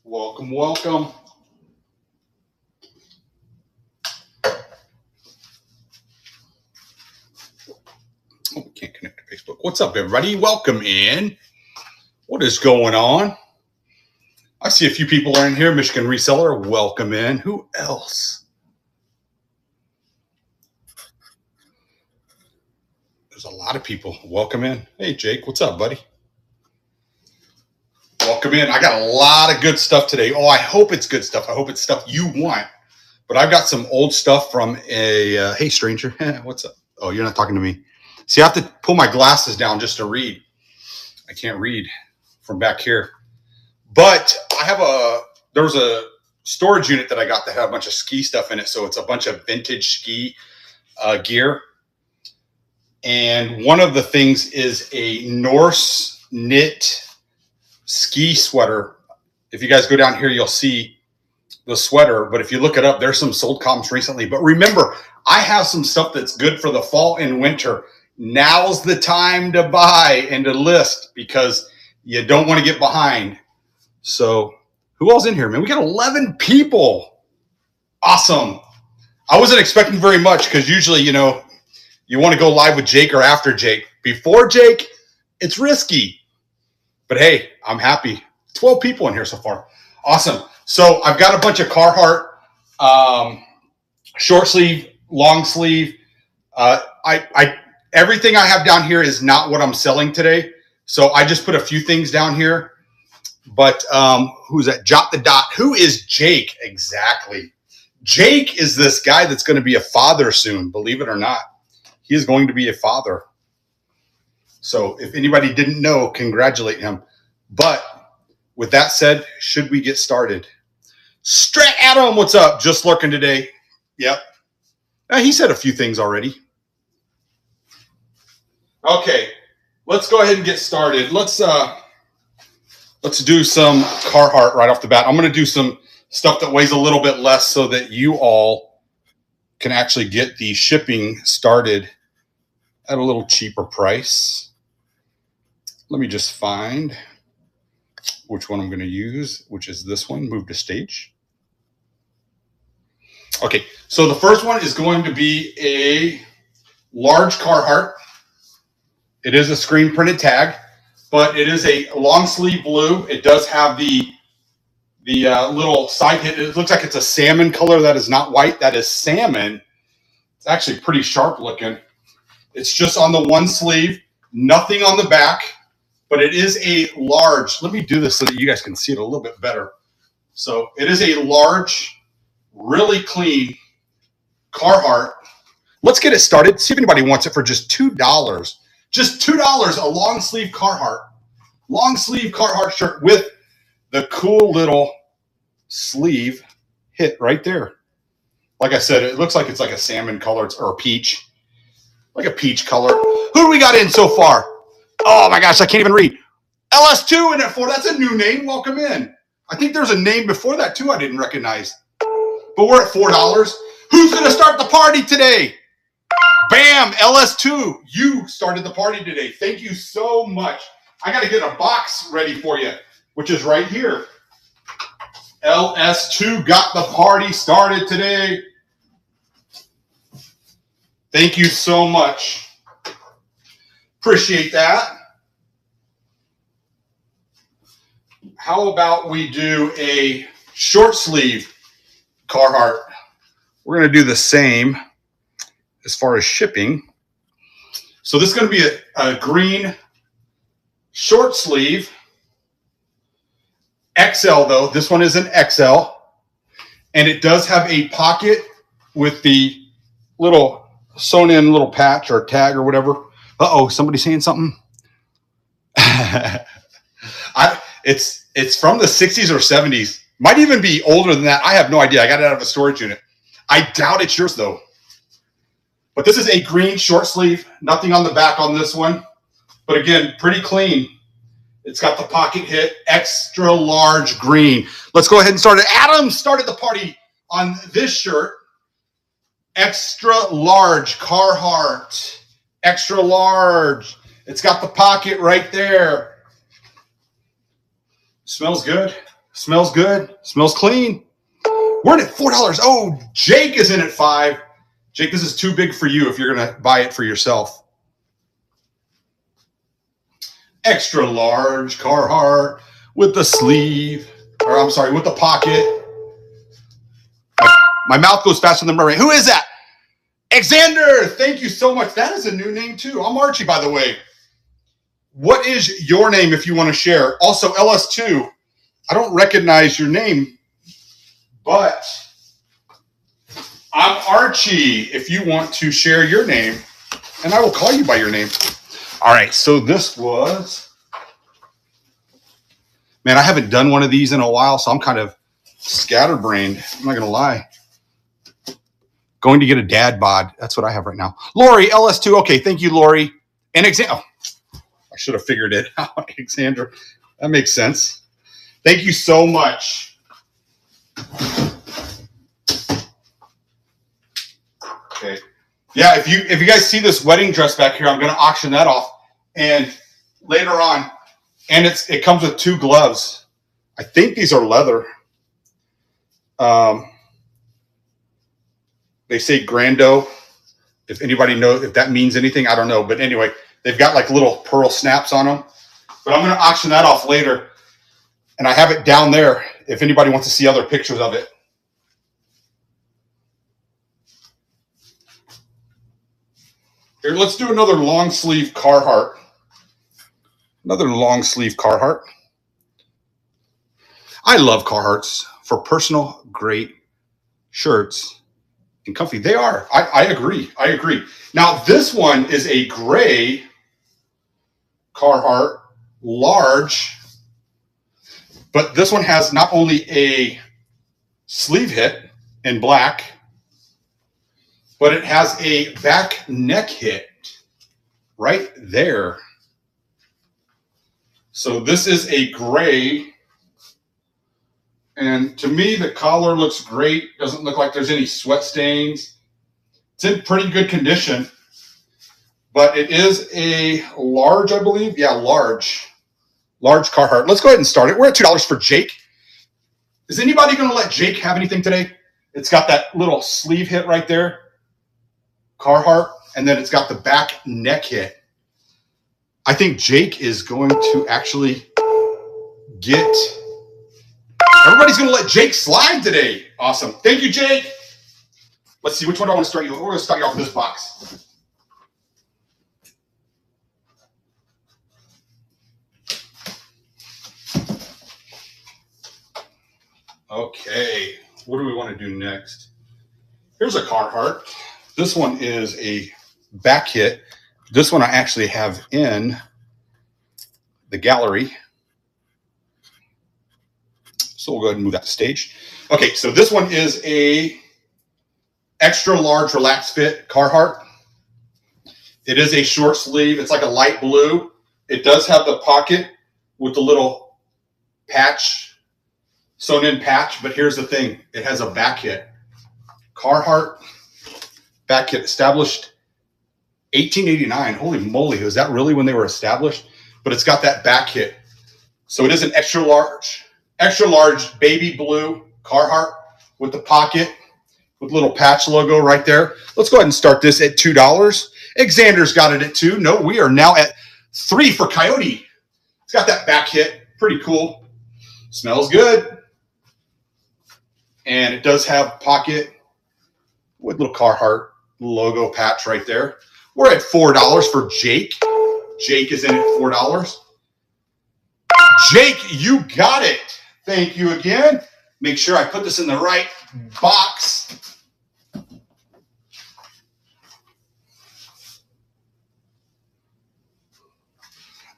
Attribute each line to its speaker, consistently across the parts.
Speaker 1: Welcome, welcome. Oh, we can't connect to Facebook. What's up, everybody? Welcome in. What is going on? I see a few people are in here. Michigan Reseller, welcome in. Who else? There's a lot of people. Welcome in. Hey, Jake, what's up, buddy? Welcome in. I got a lot of good stuff today. Oh, I hope it's good stuff. I hope it's stuff you want. But I've got some old stuff from a, hey, stranger. What's up? Oh, you're not talking to me. See, I have to pull my glasses down just to read. I can't read from back here. But I have there was a storage unit that I got that had a bunch of ski stuff in it. So it's a bunch of vintage ski gear. And one of the things is a Norse knit ski sweater. If you guys go down here, you'll see the sweater. But if you look it up, there's some sold comps recently. But remember, I have some stuff that's good for the fall and winter. Now's the time to buy and to list because you don't want to get behind. So who all's in here, man? We got 11 people. Awesome. I wasn't expecting very much because usually, you want to go live with Jake or after Jake. Before Jake, it's risky. But hey, I'm happy. 12 people in here so far. Awesome. So I've got a bunch of Carhartt short sleeve, long sleeve. Everything I have down here is not what I'm selling today. So I just put a few things down here. But who's that? Jot the Dot. Who is Jake exactly? Jake is this guy that's going to be a father soon, believe it or not. He is going to be a father. So if anybody didn't know, congratulate him. But with that said, should we get started? Strat Adam, what's up? Just lurking today. Yep. He said a few things already. Okay, let's go ahead and get started. Let's do some Carhartt right off the bat. I'm going to do some stuff that weighs a little bit less so that you all can actually get the shipping started at a little cheaper price. Let me just find which one I'm going to use, which is this one. Move to stage. Okay, so the first one is going to be a large Carhartt. It is a screen printed tag, but it is a long sleeve blue. It does have the little side hit. It looks like it's a salmon color. That is not white. That is salmon. It's actually pretty sharp looking. It's just on the one sleeve, nothing on the back, but it is a large. Let me do this so that you guys can see it a little bit better. So it is a large, really clean Carhartt. Let's get it started. See if anybody wants it for just $2. Just $2, a long sleeve Carhartt. Long sleeve Carhartt shirt with the cool little sleeve hit right there. Like I said, it looks like it's like a salmon color or a peach. Like a peach color. Who do we got in so far? Oh my gosh, I can't even read. LS2 in it for. That's a new name. Welcome in. I think there's a name before that too I didn't recognize. But we're at $4. Who's going to start the party today? Bam, LS2, you started the party today. Thank you so much. I got to get a box ready for you, which is right here. LS2 got the party started today. Thank you so much. Appreciate that. How about we do a short sleeve Carhartt? We're going to do the same as far as shipping. So this is going to be a green short sleeve. XL though. This one is an XL. And it does have a pocket with the little sewn in little patch or tag or whatever. Uh-oh, somebody saying something? It's from the 60s or 70s. Might even be older than that. I have no idea. I got it out of a storage unit. I doubt it's yours though. But this is a green short sleeve. Nothing on the back on this one. But again, pretty clean. It's got the pocket hit. Extra large green. Let's go ahead and start it. Adam started the party on this shirt. Extra large Carhartt. Extra large. It's got the pocket right there. Smells good. Smells good. Smells clean. We're at $4. Oh, Jake is in at $5. Jake, this is too big for you if you're going to buy it for yourself. Extra large Carhartt with the sleeve, or I'm sorry, with the pocket. My mouth goes faster than my brain. Who is that? Alexander, thank you so much. That is a new name too. I'm Archie, by the way. What is your name if you want to share? Also, LS2, I don't recognize your name, but I'm Archie if you want to share your name, and I will call you by your name. All right, so this was, man, I haven't done one of these in a while, so I'm kind of scatterbrained. I'm not going to lie. Going to get a dad bod. That's what I have right now. Lori, LS2. Okay, thank you, Lori. And I should have figured it out, Alexander. That makes sense. Thank you so much. Okay. Yeah, if you guys see this wedding dress back here, I'm going to auction that off. And later on, and it comes with 2 gloves. I think these are leather. They say Grando. If anybody knows if that means anything, I don't know. But anyway, they've got like little pearl snaps on them. But I'm going to auction that off later. And I have it down there if anybody wants to see other pictures of it. Here, let's do another long sleeve Carhartt. Another long sleeve Carhartt. I love Carhartts for personal great shirts. And comfy. They are. I agree. I agree. Now, this one is a gray Carhartt large, but this one has not only a sleeve hit in black, but it has a back neck hit right there. So this is a gray. And to me, the collar looks great. Doesn't look like there's any sweat stains. It's in pretty good condition. But it is a large, I believe. Yeah, large. Large Carhartt. Let's go ahead and start it. We're at $2 for Jake. Is anybody going to let Jake have anything today? It's got that little sleeve hit right there. Carhartt. And then it's got the back neck hit. I think Jake is going to actually get... Everybody's going to let Jake slide today. Awesome. Thank you, Jake. Let's see. Which one do I want to start you with? We're going to start you off with this box. Okay. What do we want to do next? Here's a Carhartt. This one is a back hit. This one I actually have in the gallery. So we'll go ahead and move that to stage. Okay, so this one is a extra large relaxed fit Carhartt. It is a short sleeve. It's like a light blue. It does have the pocket with the little patch, sewn in patch, but here's the thing. It has a back hit. Carhartt back hit established 1889. Holy moly, was that really when they were established? But it's got that back hit. So it is an extra large baby blue Carhartt with the pocket with little patch logo right there. Let's go ahead and start this at $2. Alexander's got it at $2. No, we are now at $3 for Coyote. It's got that back hit. Pretty cool. Smells good. And it does have pocket with little Carhartt logo patch right there. We're at $4 for Jake. Jake is in at $4. Jake, you got it. Thank you again. Make sure I put this in the right box.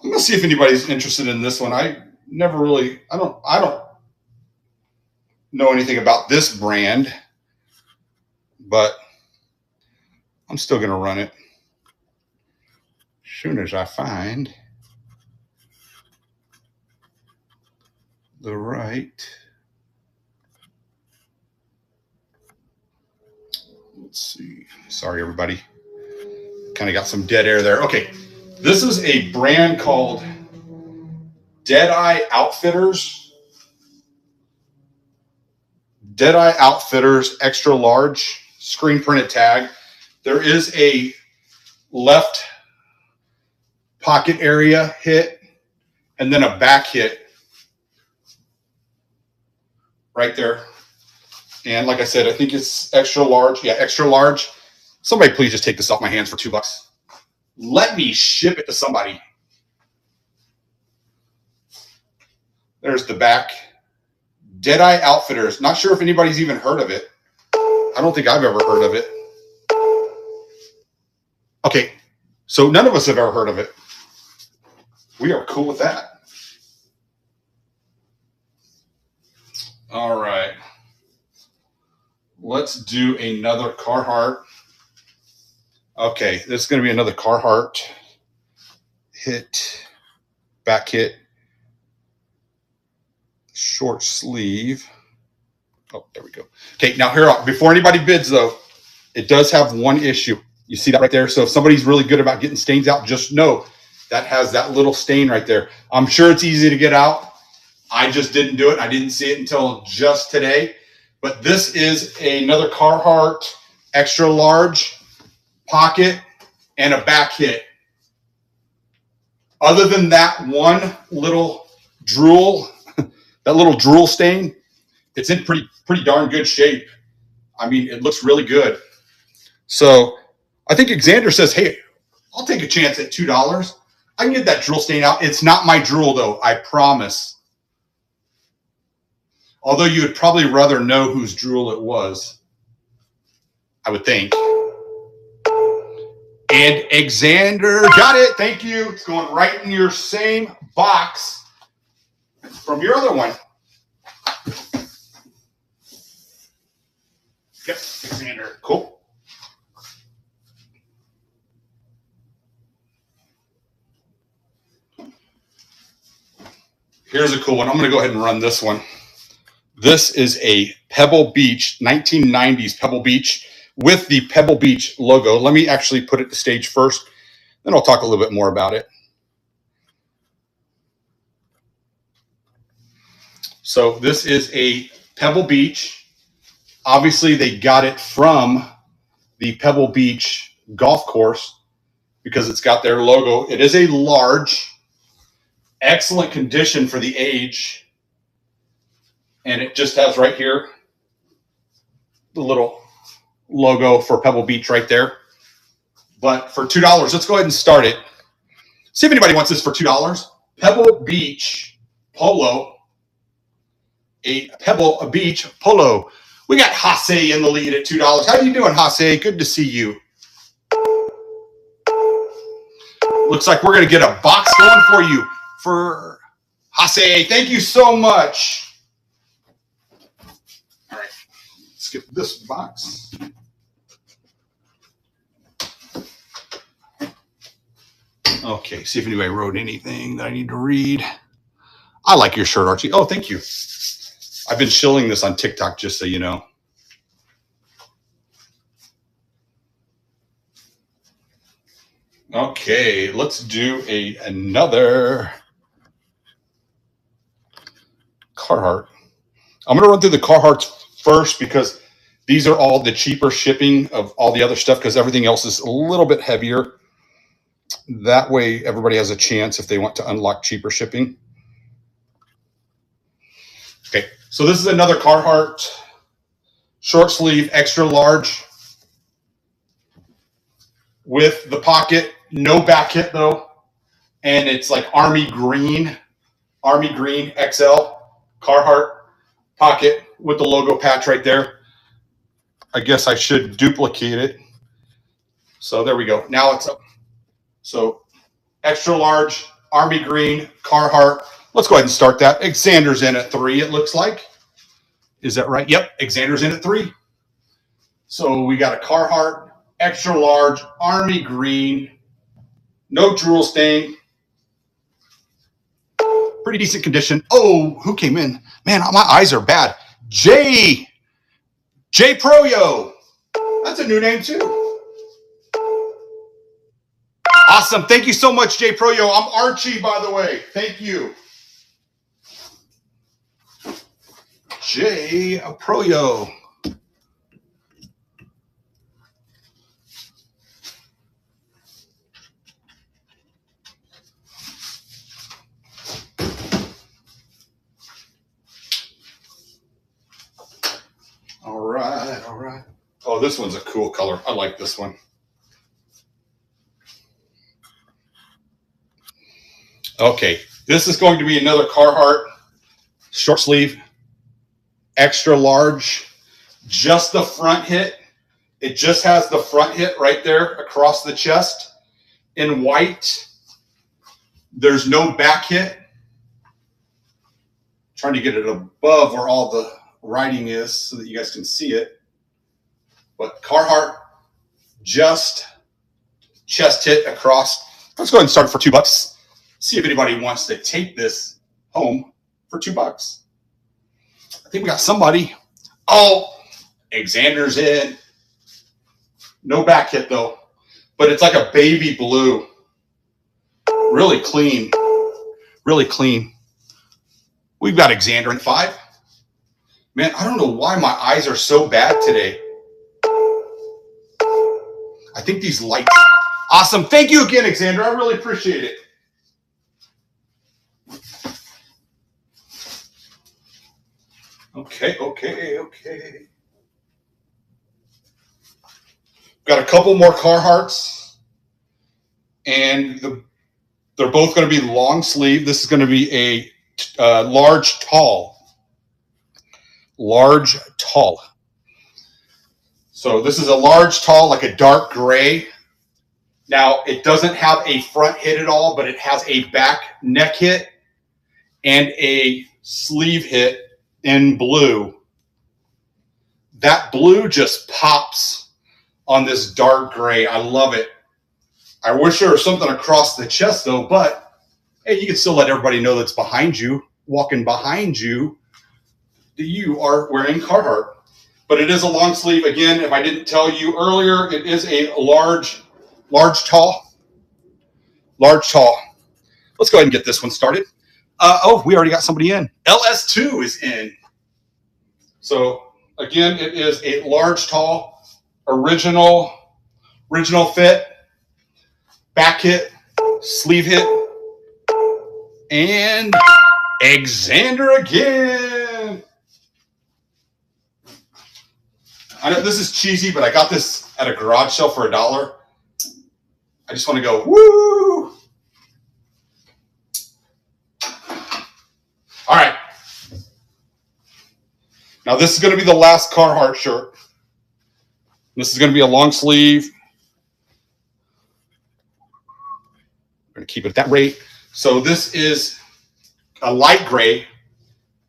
Speaker 1: I'm gonna see if anybody's interested in this one. I don't know anything about this brand, but I'm still gonna run it as soon as I find the right. Let's see. Sorry, everybody. Kind of got some dead air there. Okay. This is a brand called Deadeye Outfitters. Deadeye Outfitters extra large screen printed tag. There is a left pocket area hit and then a back hit right there. And like I said, I think it's extra large. Yeah, extra large. Somebody please just take this off my hands for $2. Let me ship it to somebody. There's the back. Deadeye Outfitters. Not sure if anybody's even heard of it. I don't think I've ever heard of it. Okay, so none of us have ever heard of it. We are cool with that. All right. Let's do another Carhartt. Okay, this is going to be another Carhartt hit, back hit, short sleeve. Oh, there we go. Okay, now here, before anybody bids though, it does have one issue. You see that right there? So if somebody's really good about getting stains out, just know that has that little stain right there. I'm sure it's easy to get out. I just didn't do it. I didn't see it until just today. But this is another Carhartt extra large pocket and a back hit. Other than that one little drool, that little drool stain, it's in pretty darn good shape. I mean, it looks really good. So I think Xander says, hey, I'll take a chance at $2. I can get that drool stain out. It's not my drool though, I promise. Although you would probably rather know whose drool it was, I would think. And Xander got it. Thank you. It's going right in your same box from your other one. Yep, Xander. Cool. Here's a cool one. I'm going to go ahead and run this one. This is a Pebble Beach, 1990s Pebble Beach with the Pebble Beach logo. Let me actually put it to stage first, then I'll talk a little bit more about it. So this is a Pebble Beach. Obviously, they got it from the Pebble Beach golf course because it's got their logo. It is a large, excellent condition for the age. And it just has right here the little logo for Pebble Beach right there. But for $2, let's go ahead and start it. See if anybody wants this for $2. Pebble Beach Polo. A Pebble Beach Polo. We got Hase in the lead at $2. How are you doing, Hase? Good to see you. Looks like we're going to get a box going for you for Hase. Thank you so much. All right, let's get this box. Okay, see if anybody wrote anything that I need to read. I like your shirt, Archie. Oh, thank you. I've been shilling this on TikTok, just so you know. Okay, let's do another Carhartt. I'm going to run through the Carhartts first because these are all the cheaper shipping of all the other stuff because everything else is a little bit heavier. That way, everybody has a chance if they want to unlock cheaper shipping. Okay, so this is another Carhartt short sleeve, extra large with the pocket, no back hit though. And it's like Army Green XL Carhartt pocket with the logo patch right there. I guess I should duplicate it. So there we go. Now it's up. So extra large, Army Green, Carhartt. Let's go ahead and start that. Xander's in at 3, it looks like. Is that right? Yep, Xander's in at 3. So we got a Carhartt, extra large, Army Green, no drool stain. Pretty decent condition. Oh, who came in? Man, my eyes are bad. J Proyo. That's a new name too. Awesome. Thank you so much, J Proyo. I'm Archie, by the way. Thank you. J Proyo. All right, all right. Oh, this one's a cool color. I like this one. Okay, this is going to be another Carhartt short sleeve, extra large, just the front hit. It just has the front hit right there across the chest in white. There's no back hit. Trying to get it above where all the writing is so that you guys can see it. But Carhartt, just chest hit across. Let's go ahead and start for $2. See if anybody wants to take this home for $2. I think we got somebody. Oh, Xander's in. No back hit though, but it's like a baby blue. Really clean, really clean. We've got Xander in 5. Man, I don't know why my eyes are so bad today. I think these lights. Awesome. Thank you again, Xander. I really appreciate it. Okay. Got a couple more Carhartts, and they're both going to be long sleeve. This is going to be a large, tall. So this is a large, tall, like a dark gray. Now, it doesn't have a front hit at all, but it has a back neck hit and a sleeve hit in blue. That blue just pops on this dark gray. I love it. I wish there was something across the chest, though, but hey, you can still let everybody know that's behind you, walking behind you, that you are wearing Carhartt. But it is a long sleeve. Again, if I didn't tell you earlier, it is a large, tall. Let's go ahead and get this one started. Oh, we already got somebody in. LS2 is in. So, again, it is a large, tall, original fit, back hit, sleeve hit, and Xander again. I know this is cheesy, but I got this at a garage sale for $1. I just want to go, woo! All right. Now, this is going to be the last Carhartt shirt. This is going to be a long sleeve. We're going to keep it at that rate. So this is a light gray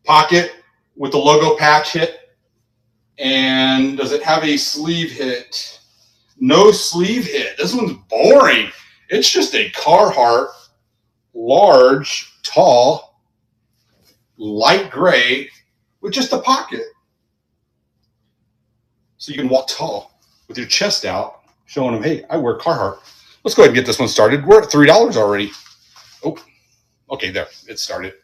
Speaker 1: pocket with the logo patch hit. And does it have a sleeve hit? No sleeve hit. This one's boring. It's just a Carhartt large, tall, light gray with just a pocket. So you can walk tall with your chest out, showing them, hey, I wear Carhartt. Let's go ahead and get this one started. We're at $3 already. Oh, okay, there. It started.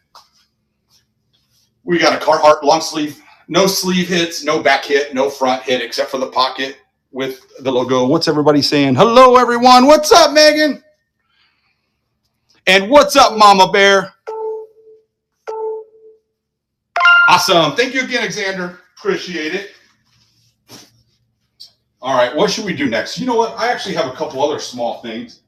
Speaker 1: We got a Carhartt long sleeve. No sleeve hits, no back hit, no front hit, except for the pocket with the logo. What's everybody saying? Hello, everyone. What's up, Megan? And what's up, Mama Bear? Awesome. Thank you again, Xander. Appreciate it. All right, what should we do next? You know what? I actually have a couple other small things.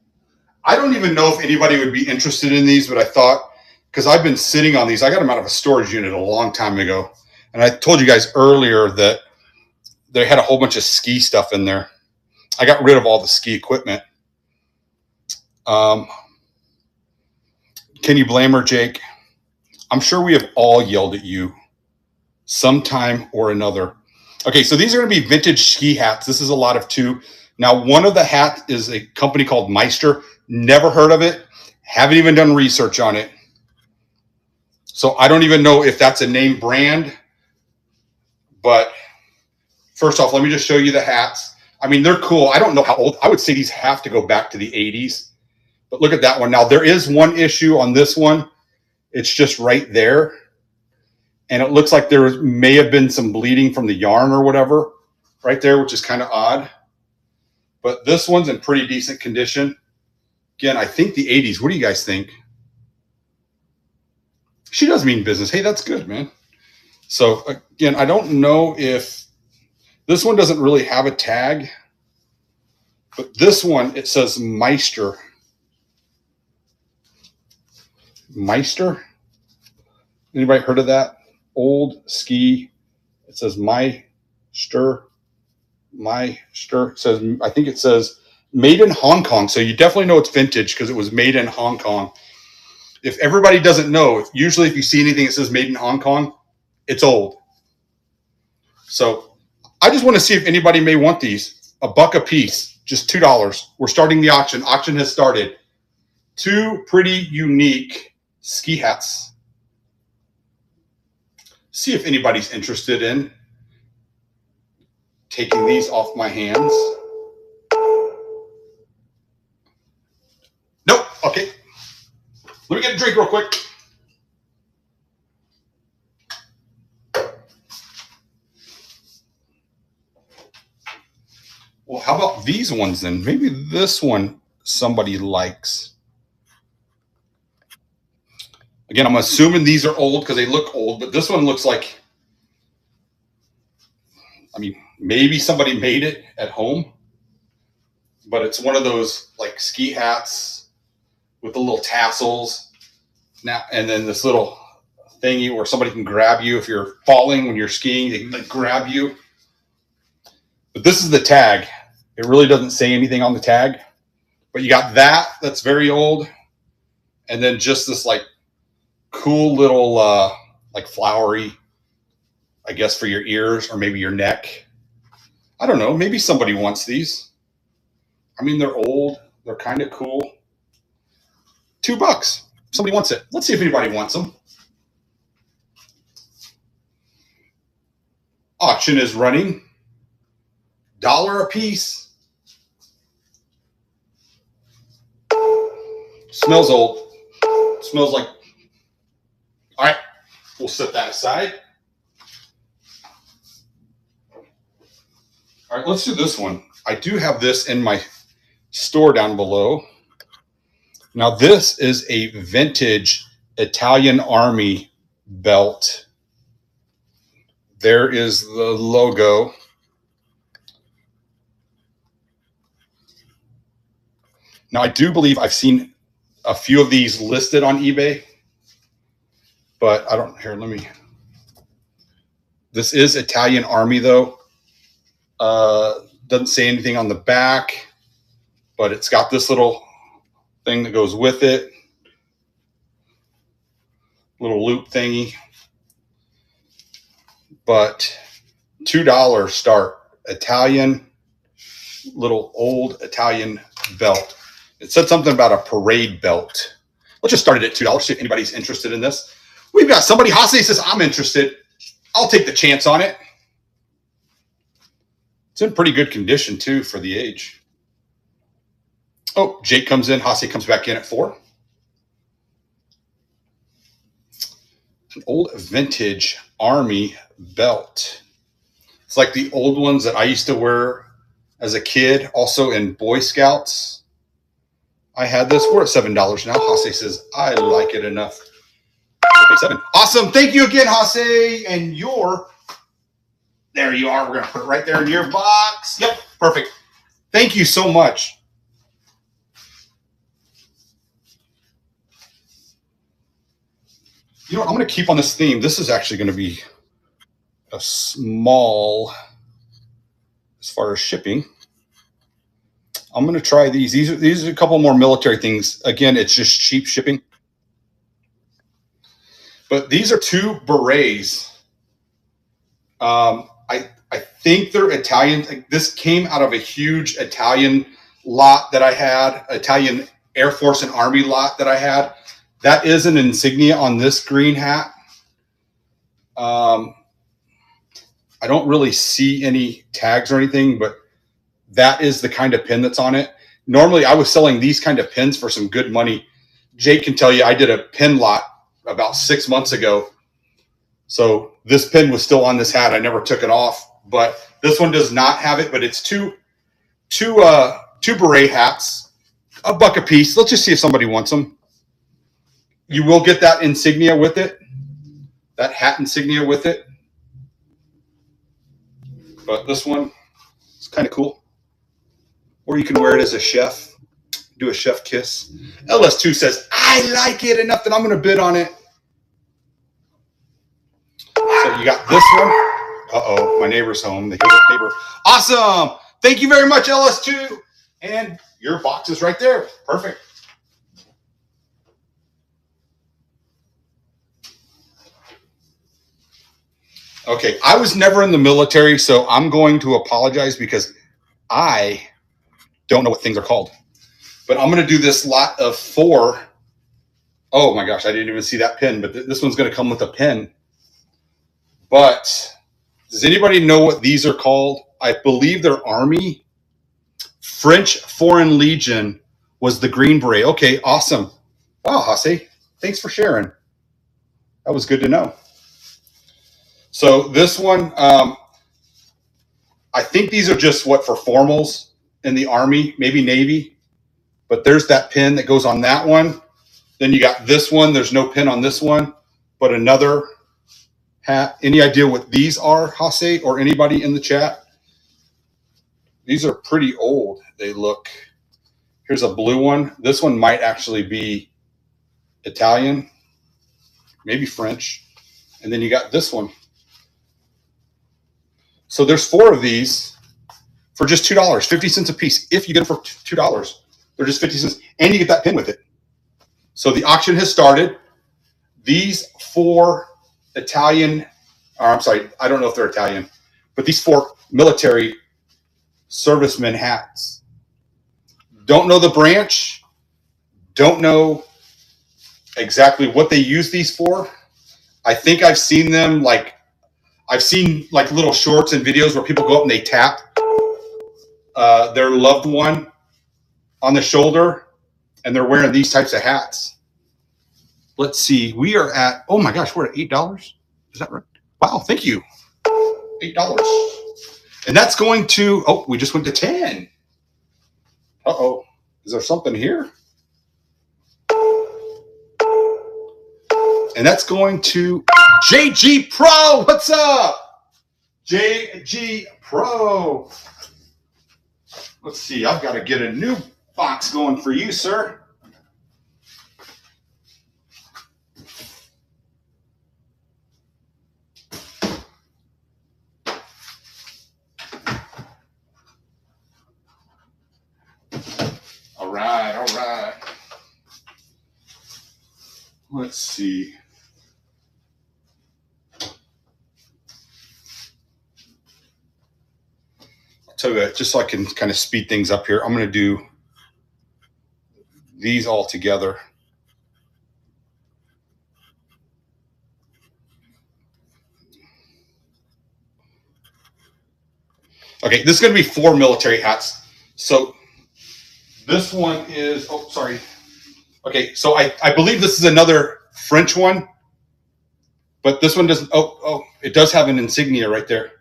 Speaker 1: I don't even know if anybody would be interested in these, but I thought, because I've been sitting on these, I got them out of a storage unit a long time ago. And I told you guys earlier that they had a whole bunch of ski stuff in there. I got rid of all the ski equipment. Can you blame her, Jake? I'm sure we have all yelled at you sometime or another. Okay, so these are going to be vintage ski hats. This is a lot of 2. Now, one of the hats is a company called Meister. Never heard of it. Haven't even done research on it. So I don't even know if that's a name brand. But first off, let me just show you the hats. I mean, they're cool. I don't know how old. I would say these have to go back to the 80s. But look at that one. Now, there is one issue on this one. It's just right there. And it looks like there may have been some bleeding from the yarn or whatever right there, which is kind of odd. But this one's in pretty decent condition. Again, I think the 80s. What do you guys think? She does mean business. Hey, that's good, man. So again, I don't know if this one doesn't really have a tag, but this one, it says Meister. Meister? Anybody heard of that? Old ski. It says Meister. Meister. It says, I think it says made in Hong Kong. So you definitely know it's vintage because it was made in Hong Kong. If everybody doesn't know, usually if you see anything that says made in Hong Kong, it's old. So I just want to see if anybody may want these. $1 a piece, just $2. We're starting the auction. Auction has started. 2 pretty unique ski hats. See if anybody's interested in taking these off my hands. Nope. Okay. Let me get a drink real quick. Well, how about these ones then? Maybe this one somebody likes. Again, I'm assuming these are old because they look old, but this one looks like, I mean, maybe somebody made it at home, but it's one of those like ski hats with the little tassels now, and then this little thingy where somebody can grab you if you're falling when you're skiing. They can like grab you. But this is the tag. It really doesn't say anything on the tag, but you got that. That's very old, and then just this like cool little like flowery, I guess, for your ears or maybe your neck. I don't know. Maybe somebody wants these. I mean, they're old. They're kind of cool. $2. Somebody wants it. Let's see if anybody wants them. Auction is running. $1 a piece. Smells old. Smells like. All right. We'll set that aside. All right, let's do this one. I do have this in my store down below. Now, this is a vintage Italian Army belt. There is the logo. Now, I do believe I've seen a few of these listed on eBay, but I don't, here, let me. This is Italian Army, though. Doesn't say anything on the back, but it's got this little thing that goes with it. Little loop thingy. But $2 start. Italian, little old Italian belt. It said something about a parade belt. Let's just start it at $2. See if anybody's interested in this. We've got somebody. Hase says, I'm interested. I'll take the chance on it. It's in pretty good condition, too, for the age. Oh, Jake comes in. Hase comes back in at 4. An old vintage Army belt. It's like the old ones that I used to wear as a kid, also in Boy Scouts. I had this. We're at $7 now. Hase says, I like it enough. Okay, 7. Awesome. Thank you again, Hase. And there you are. We're going to put it right there in your box. Yep, perfect. Thank you so much. You know what? I'm going to keep on this theme. This is actually going to be a small, as far as shipping. I'm going to try these. These are a couple more military things. Again, it's just cheap shipping. But these are 2 berets. I think they're Italian. This came out of a huge Italian lot that I had, Italian Air Force and Army lot that I had. That is an insignia on this green hat. I don't really see any tags or anything, but that is the kind of pin that's on it. Normally, I was selling these kind of pins for some good money. Jake can tell you I did a pin lot about 6 months ago, So this pin was still on this hat. I never took it off, but this one does not have it, but it's two beret hats, $1 a piece. Let's just see if somebody wants them. You will get that insignia with it, that hat insignia with it. But this one is kind of cool. Or you can wear it as a chef, do a chef kiss. LS2 says, I like it enough that I'm going to bid on it. So you got this one. Uh-oh, my neighbor's home. They hear the neighbor. Awesome. Thank you very much, LS2. And your box is right there. Perfect. Okay, I was never in the military, so I'm going to apologize because I don't know what things are called. But I'm going to do this lot of 4. Oh my gosh, I didn't even see that pin, but this one's going to come with a pin. But does anybody know what these are called? I believe they're Army. French Foreign Legion was the Green Beret. Okay, awesome. Wow, Hase, thanks for sharing. That was good to know. So this one, I think these are just what for formals in the Army, maybe Navy. But there's that pin that goes on that one. Then you got this one. There's no pin on this one, but another hat. Any idea what these are, Hase, or anybody in the chat? These are pretty old. They look. Here's a blue one. This one might actually be Italian, maybe French. And then you got this one. So there's 4 of these for just $2, 50 cents a piece. If you get them for $2, they're just 50 cents. And you get that pin with it. So the auction has started. These 4 Italian, or I'm sorry, I don't know if they're Italian, but these 4 military servicemen hats. Don't know the branch. Don't know exactly what they use these for. I think I've seen them I've seen little shorts and videos where people go up and they tap their loved one on the shoulder, and they're wearing these types of hats. Let's see. We are at, oh my gosh, we're at $8. Is that right? Wow, thank you. $8. And that's going to, oh, we just went to 10. Uh-oh. Is there something here? And that's going to JG Pro. What's up? JG Pro. Let's see. I've got to get a new box going for you, sir. All right. All right. Let's see. So just so I can kind of speed things up here, I'm going to do these all together. Okay, this is going to be 4 military hats. So this one is, oh, sorry. Okay, so I believe this is another French one, but this one doesn't, it does have an insignia right there.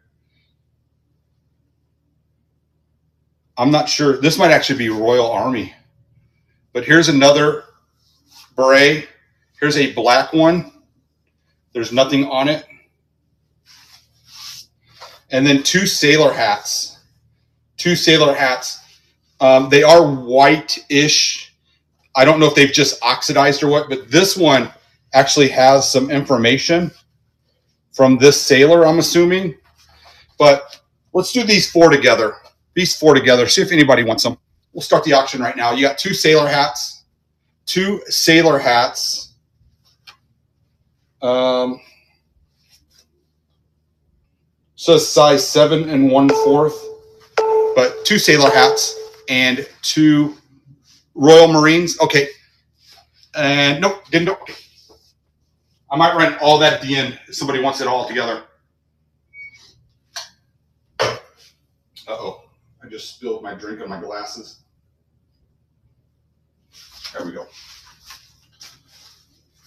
Speaker 1: I'm not sure. This might actually be Royal Army. But here's another beret. Here's a black one. There's nothing on it. And then 2 sailor hats. 2 sailor hats. They are white-ish. I don't know if they've just oxidized or what, but this one actually has some information from this sailor, I'm assuming. But let's do these 4 together. These 4 together. See if anybody wants them. We'll start the auction right now. You got 2 sailor hats. 2 sailor hats. Says size 7 1/4. But 2 sailor hats and 2 Royal Marines. Okay. And nope, didn't know. Okay. I might run all that at the end if somebody wants it all together. Uh-oh. I just spilled my drink on my glasses. There we go.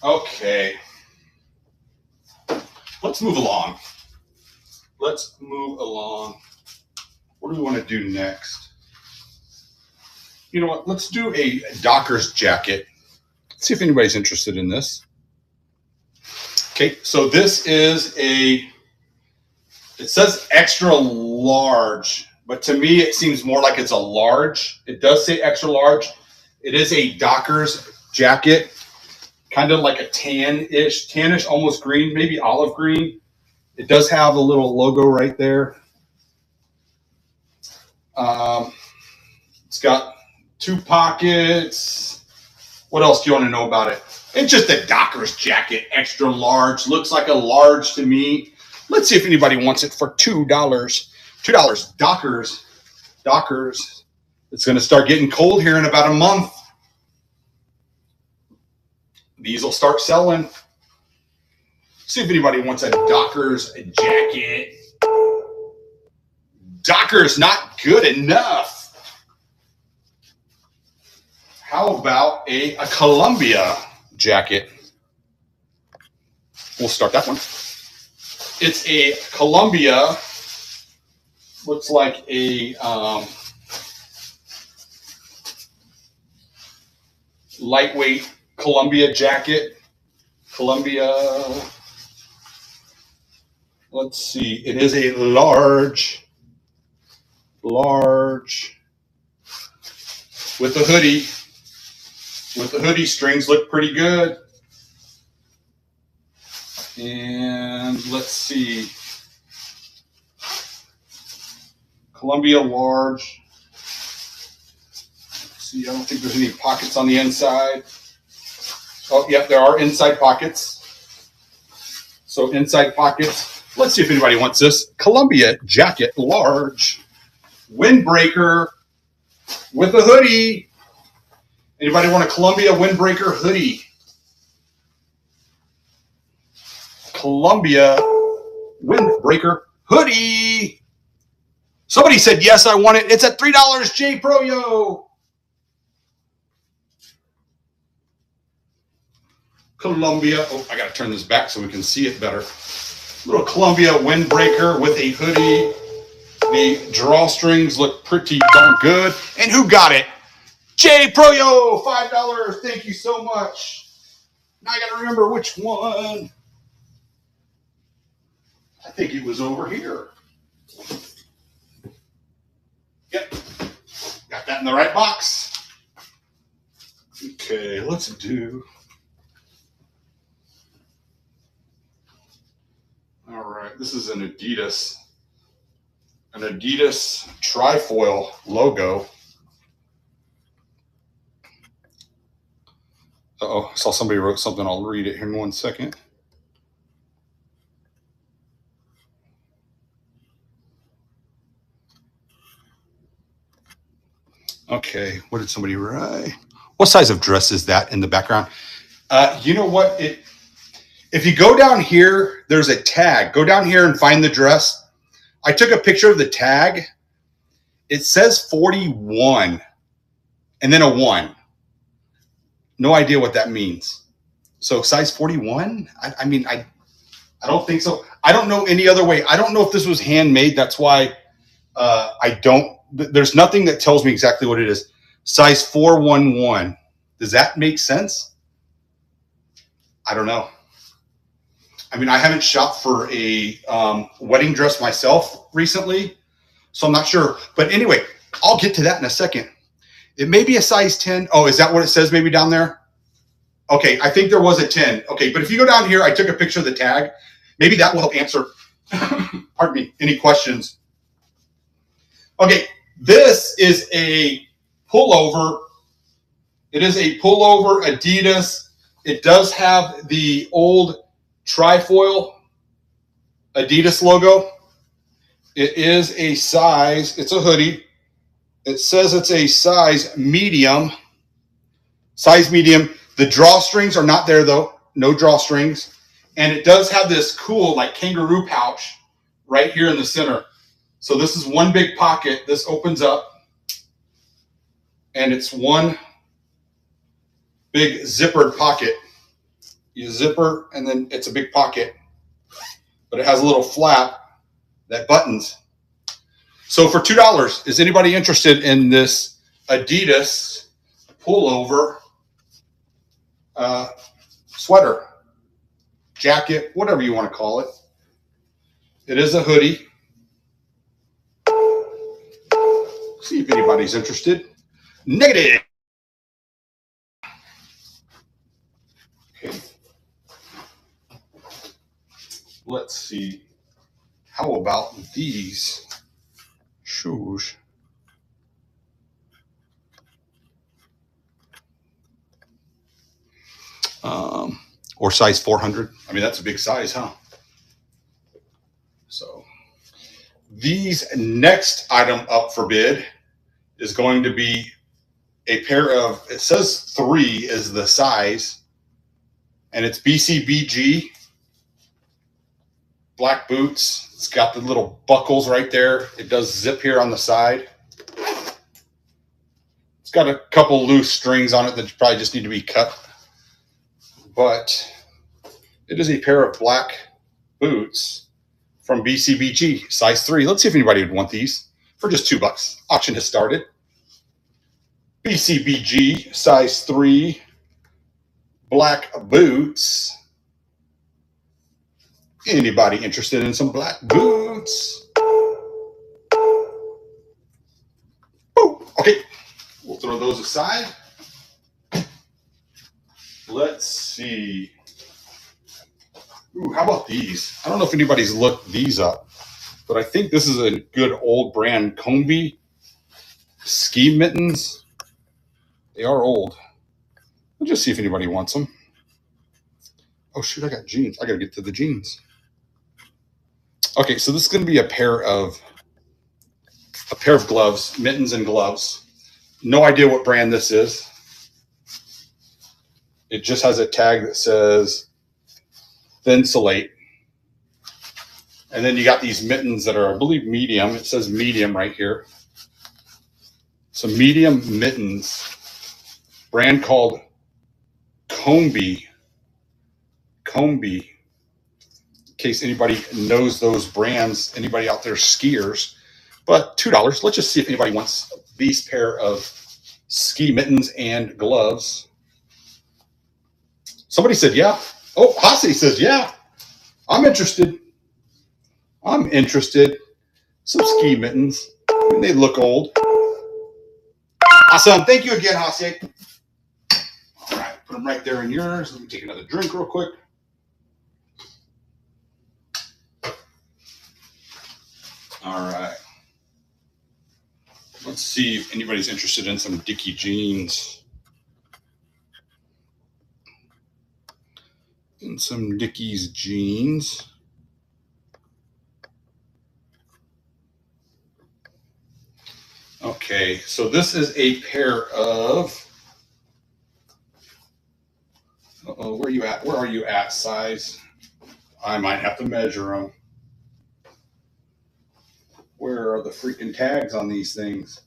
Speaker 1: Okay. let's move along. Let's move along. What do we want to do next? You know what? Let's do a Docker's jacket. Let's see if anybody's interested in this. Okay, so this is it says extra large, but to me it seems more like it's a large. It does say extra large. It is a Docker's jacket, kind of like a tannish, almost green, maybe olive green. It does have a little logo right there. It's got 2 pockets. What else do you want to know about it? It's just a Docker's jacket, extra large. Looks like a large to me. Let's see if anybody wants it for $2. $2. Dockers. It's going to start getting cold here in about a month. These will start selling. See if anybody wants a Docker's jacket. Docker's not good enough. How about a Columbia jacket? We'll start that one. It's a Columbia. Looks like a lightweight Columbia jacket. Columbia. Let's see. It is a large. With the hoodie. With the hoodie, strings look pretty good. And let's see. Columbia large. Let's see, I don't think there's any pockets on the inside. Oh, yeah, there are inside pockets. So inside pockets. Let's see if anybody wants this. Columbia jacket large. Windbreaker with a hoodie. Anybody want a Columbia windbreaker hoodie? Columbia windbreaker hoodie. Somebody said, yes, I want it. It's at $3, J Pro Yo. Columbia. Oh, I got to turn this back so we can see it better. Little Columbia windbreaker with a hoodie. The drawstrings look pretty darn good. And who got it? J Pro Yo, $5. Thank you so much. Now I got to remember which one. I think it was over here. Yep. Got that in the right box. Okay, let's do. All right, this is an Adidas trifoil logo. Uh-oh, I saw somebody wrote something. I'll read it here in 1 second. Okay, what did somebody write? What size of dress is that in the background? You know what? If you go down here, there's a tag. Go down here and find the dress. I took a picture of the tag. It says 41 and then a 1. No idea what that means. So size 41? I mean, I don't think so. I don't know any other way. I don't know if this was handmade. That's why there's nothing that tells me exactly what it is. Size 411. Does that make sense? I don't know. I mean, I haven't shopped for a wedding dress myself recently, so I'm not sure. But anyway, I'll get to that in a second. It may be a size 10. Oh, is that what it says maybe down there? Okay, I think there was a 10. Okay, but if you go down here, I took a picture of the tag. Maybe that will help answer, pardon me, any questions. Okay, this is a pullover. It is a pullover Adidas. It does have the old trifoil Adidas logo. It is a size, it's a hoodie. It says it's a size medium. Size medium. The drawstrings are not there though. No drawstrings. And it does have this cool like kangaroo pouch right here in the center. So this is one big pocket. This opens up. And it's one big zippered pocket. You zipper and then it's a big pocket. but it has a little flap that buttons. So for $2, is anybody interested in this Adidas pullover sweater, jacket, whatever you want to call it? It is a hoodie. See if anybody's interested. Negative. Okay. Let's see. How about these shoes? Or size 400. I mean, that's a big size, huh? So these next item up for bid is going to be a pair of, it says 3 is the size, and it's BCBG black boots. It's got the little buckles right there. It does zip here on the side. It's got a couple loose strings on it that probably just need to be cut. But it is a pair of black boots from BCBG, size 3. Let's see if anybody would want these for just $2. Auction has started. BCBG, size 3, black boots. Anybody interested in some black boots? Oh, okay. We'll throw those aside. Let's see. Ooh, how about these? I don't know if anybody's looked these up, but I think this is a good old brand Combi ski mittens. They are old. We'll just see if anybody wants them. Oh shoot, I got jeans. I gotta get to the jeans. Okay, so this is gonna be a pair of gloves, mittens and gloves. No idea what brand this is. It just has a tag that says Thinsulate. And then you got these mittens that are, I believe, medium. It says medium right here. So medium mittens, brand called Combi. In case anybody knows those brands, anybody out there skiers. But $2. Let's just see if anybody wants these pair of ski mittens and gloves. Somebody said, yeah. Oh, Hase says, yeah. I'm interested. Some ski mittens. I mean, they look old. Awesome. Thank you again, Hase. All right. Put them right there in yours. Let me take another drink real quick. All right. Let's see if anybody's interested in some Dickie jeans. And some Dickies jeans. Okay, so this is a pair of, where are you at? Where are you at, size? I might have to measure them. Where are the freaking tags on these things?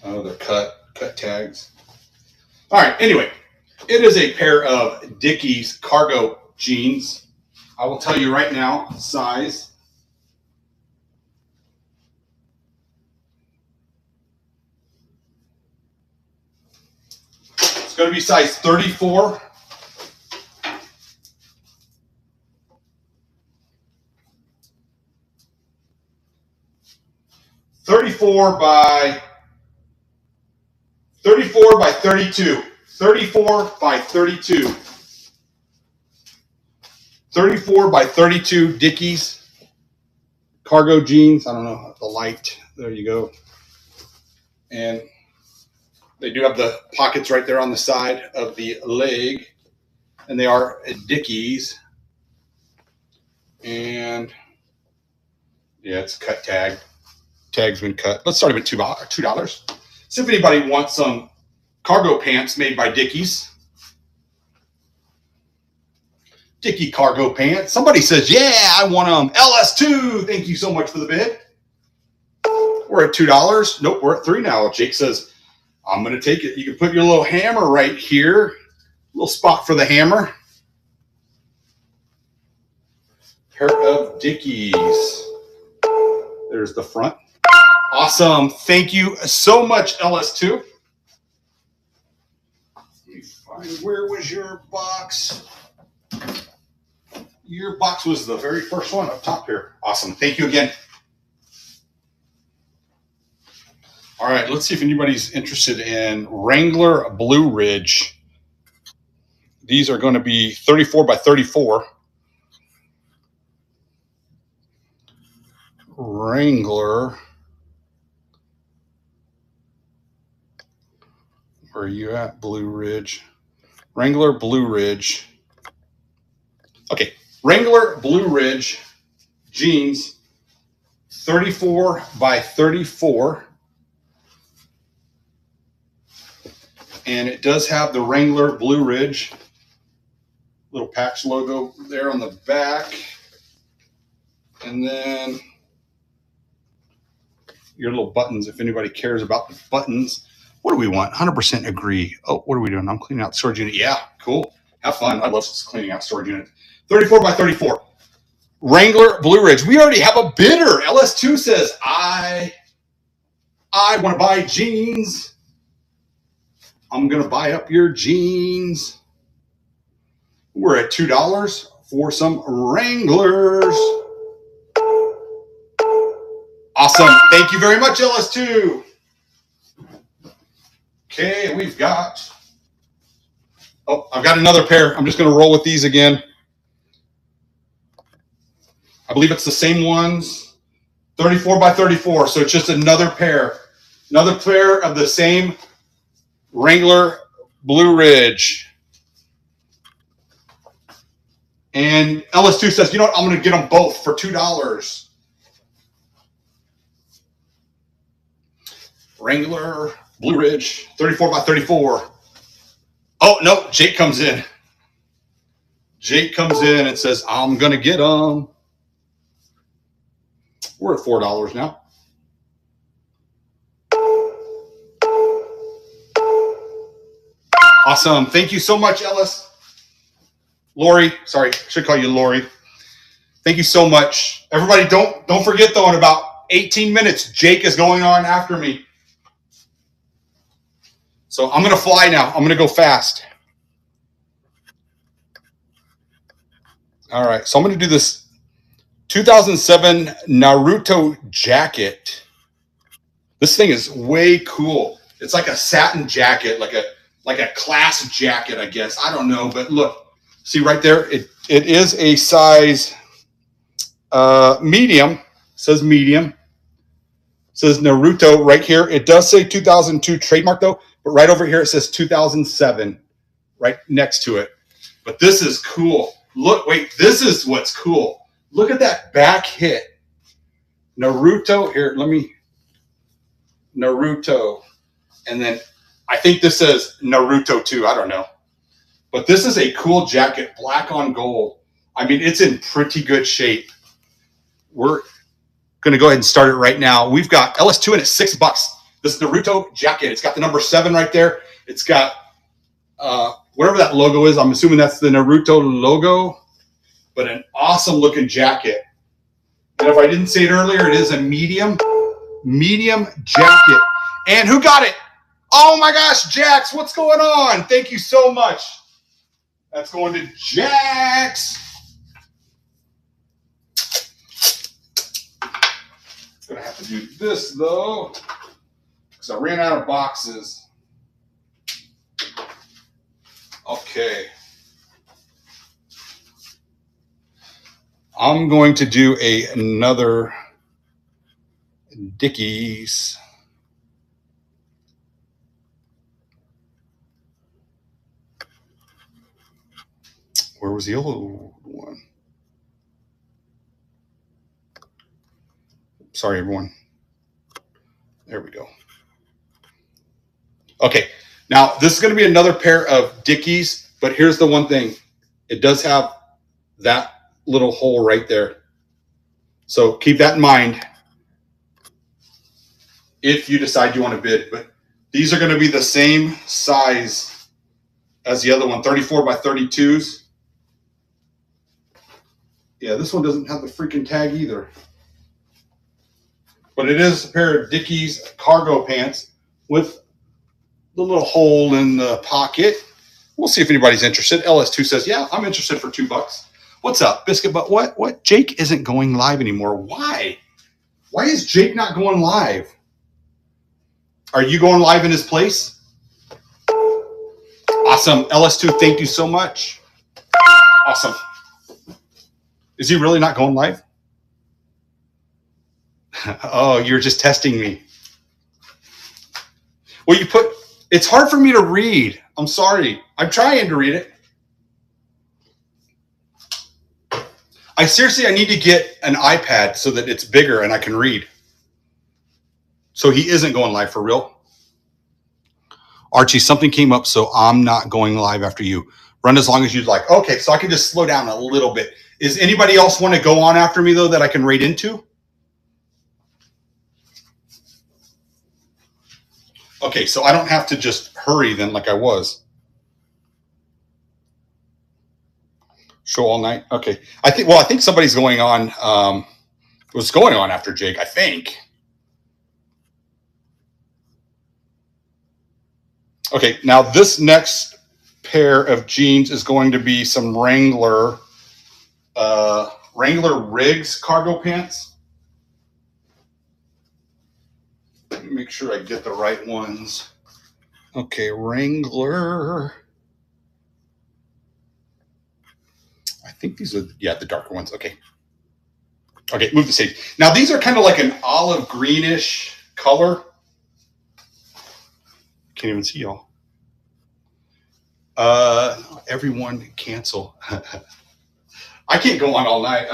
Speaker 1: Oh, they're cut tags. All right, anyway, it is a pair of Dickies cargo jeans. I will tell you right now, size. It's going to be size 34. $34 by 32. 34 by 32. 34 by 32 Dickies cargo jeans. I don't know, the light. There you go. And they do have the pockets right there on the side of the leg. And they are Dickies. And yeah, it's a cut tag. Tag's been cut. Let's start him at $2. See if anybody wants some cargo pants made by Dickies. Dickie cargo pants. Somebody says, yeah, I want them. LS2. Thank you so much for the bid. We're at $2. Nope, we're at $3 now. Jake says, I'm going to take it. You can put your little hammer right here Little spot for the hammer. Pair of Dickies. There's the front. Awesome. Thank you so much, LS2. Let me find, where was your box? Your box was the very first one up top here. Awesome. Thank you again. All right, let's see if anybody's interested in Wrangler Blue Ridge. These are going to be 34 by 34. Wrangler. Where are you at, Blue Ridge? Wrangler Blue Ridge. Okay, Wrangler Blue Ridge jeans, 34 by 34. And it does have the Wrangler Blue Ridge little patch logo there on the back. And then your little buttons, if anybody cares about the buttons. What do we want? 100% agree. Oh, what are we doing? I'm cleaning out the storage unit. Yeah, cool. Have fun. I love cleaning out storage unit. 34 by 34. Wrangler Blue Ridge. We already have a bidder. LS2 says, I want to buy jeans. I'm going to buy up your jeans. We're at $2 for some Wranglers. Awesome. Thank you very much, LS2. Okay, we've got, oh, I've got another pair. I'm just going to roll with these again. I believe it's the same ones. 34 by 34. So it's just another pair. Another pair of the same Wrangler Blue Ridge. And LS2 says, you know what? I'm going to get them both for $2. Wrangler Blue Ridge, 34 by 34. Oh, no, Jake comes in. Jake comes in and says, I'm going to get them. We're at $4 now. Awesome. Thank you so much, Ellis. Lori, sorry, I should call you Lori. Thank you so much. Everybody, don't forget, though, in about 18 minutes, Jake is going on after me. So I'm going to fly now. I'm going to go fast. All right. So I'm going to do this 2007 Naruto jacket. This thing is way cool. It's like a satin jacket, like a class jacket, I guess. I don't know, but look, see right there, it is a size medium. It says medium. It says Naruto right here. It does say 2002 trademark though, but right over here it says 2007 right next to it. But this is cool. Look, wait, this is what's cool. Look at that back hit. Naruto, here, let me, Naruto. And then I think this says Naruto too. I don't know. But this is a cool jacket, black on gold. I mean, it's in pretty good shape. We're going to go ahead and start it right now. We've got LS2 and it's $6. This Naruto jacket. It's got the number 7 right there. It's got whatever that logo is. I'm assuming that's the Naruto logo. But an awesome looking jacket. And if I didn't say it earlier, it is a medium jacket. And who got it? Oh my gosh, Jax, what's going on? Thank you so much. That's going to Jax. Gonna have to do this though, because I ran out of boxes. Okay. I'm going to do another Dickies. Where was the old one? Sorry, everyone. There we go. Okay, now this is going to be another pair of Dickies, but here's the one thing. It does have that little hole right there. So keep that in mind if you decide you want to bid. But these are going to be the same size as the other one, 34 by 32s. Yeah, this one doesn't have the freaking tag either. But it is a pair of Dickies cargo pants with the little hole in the pocket. We'll see if anybody's interested. LS2 says, yeah, I'm interested for $2. What's up, Biscuit Butt? What? Jake isn't going live anymore. Why? Why is Jake not going live? Are you going live in his place? Awesome. LS2, thank you so much. Awesome. Is he really not going live? Oh, you're just testing me. Well, it's hard for me to read. I'm sorry. I'm trying to read it. I need to get an iPad so that it's bigger and I can read. So he isn't going live for real. Archie, something came up, so I'm not going live after you. Run as long as you'd like. Okay, so I can just slow down a little bit. Is anybody else want to go on after me, though, that I can raid into? Okay, so I don't have to just hurry then like I was. Show all night? Okay. I think somebody's going on, was going on after Jake, I think. Okay, now this next pair of jeans is going to be some Wrangler Rigs cargo pants. Let me make sure I get the right ones. Okay, Wrangler. I think these are, yeah, the darker ones. Okay. Okay, move the stage. Now these are kind of like an olive greenish color. Can't even see y'all. Everyone cancel. I can't go on all night.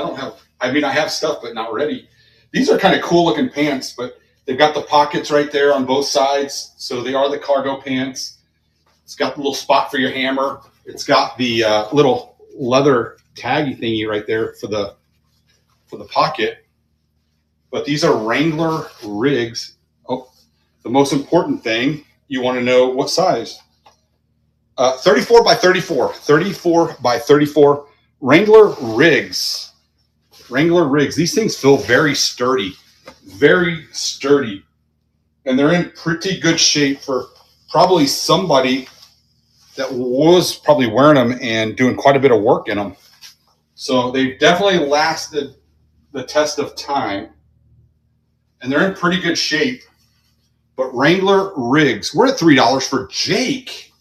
Speaker 1: I have stuff, but not ready. These are kind of cool looking pants, but they've got the pockets right there on both sides. So they are the cargo pants. It's got the little spot for your hammer. It's got the little leather taggy thingy right there for the pocket. But these are Wrangler Rigs. Oh, the most important thing, you want to know what size. 34 by 34. 34 by 34. Wrangler Rigs. Wrangler Rigs. These things feel very sturdy. Very sturdy. And they're in pretty good shape for probably somebody that was probably wearing them and doing quite a bit of work in them. So they've definitely lasted the test of time. And they're in pretty good shape. But Wrangler Rigs. We're at $3 for Jake.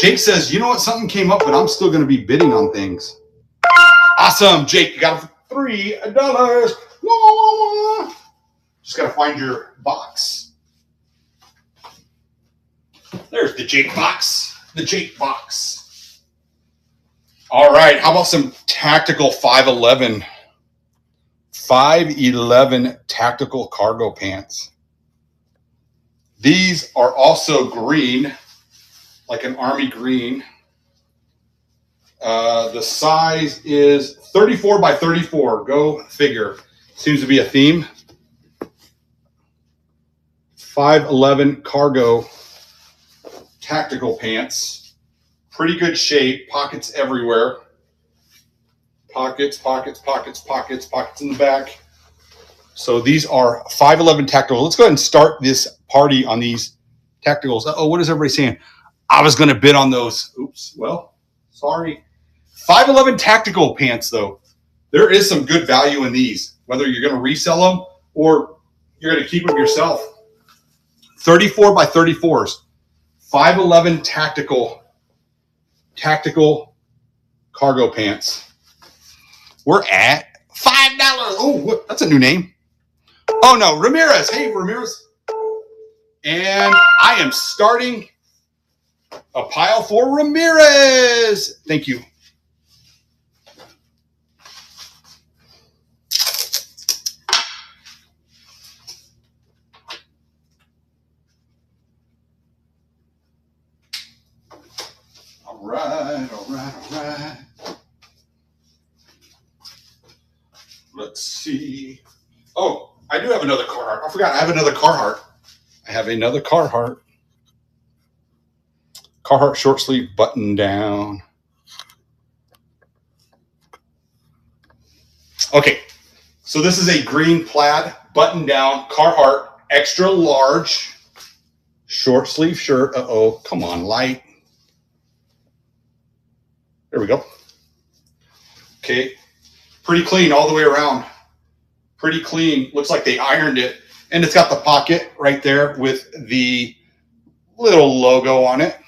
Speaker 1: Jake says, you know what? Something came up, but I'm still going to be bidding on things. Awesome, Jake. You got it for $3. Whoa. Just got to find your box. There's the Jake box. The Jake box. All right. How about some tactical 511? 511 tactical cargo pants. These are also green, like an army green. The size is 34 by 34. Go figure. Seems to be a theme. 511 cargo tactical pants. Pretty good shape. Pockets everywhere. Pockets, pockets, pockets, pockets, pockets in the back. So these are 511 tactical. Let's go ahead and start this party on these tacticals. Oh, what is everybody saying? I was going to bid on those. Oops. Well, sorry. 511 tactical pants, though. There is some good value in these, whether you're going to resell them or you're going to keep them yourself. 34 by 34s. 511 tactical cargo pants. We're at $5. Oh, that's a new name. Oh, no. Ramirez. Hey, Ramirez. And I am starting a pile for Ramirez. Thank you. All right, all right, all right. Let's see. Oh, I do have another Carhartt. I forgot I have another Carhartt. Carhartt short sleeve button down. Okay, so this is a green plaid button down Carhartt extra large short sleeve shirt. Uh-oh, come on, light. There we go. Okay, pretty clean all the way around. Pretty clean. Looks like they ironed it. And it's got the pocket right there with the little logo on it.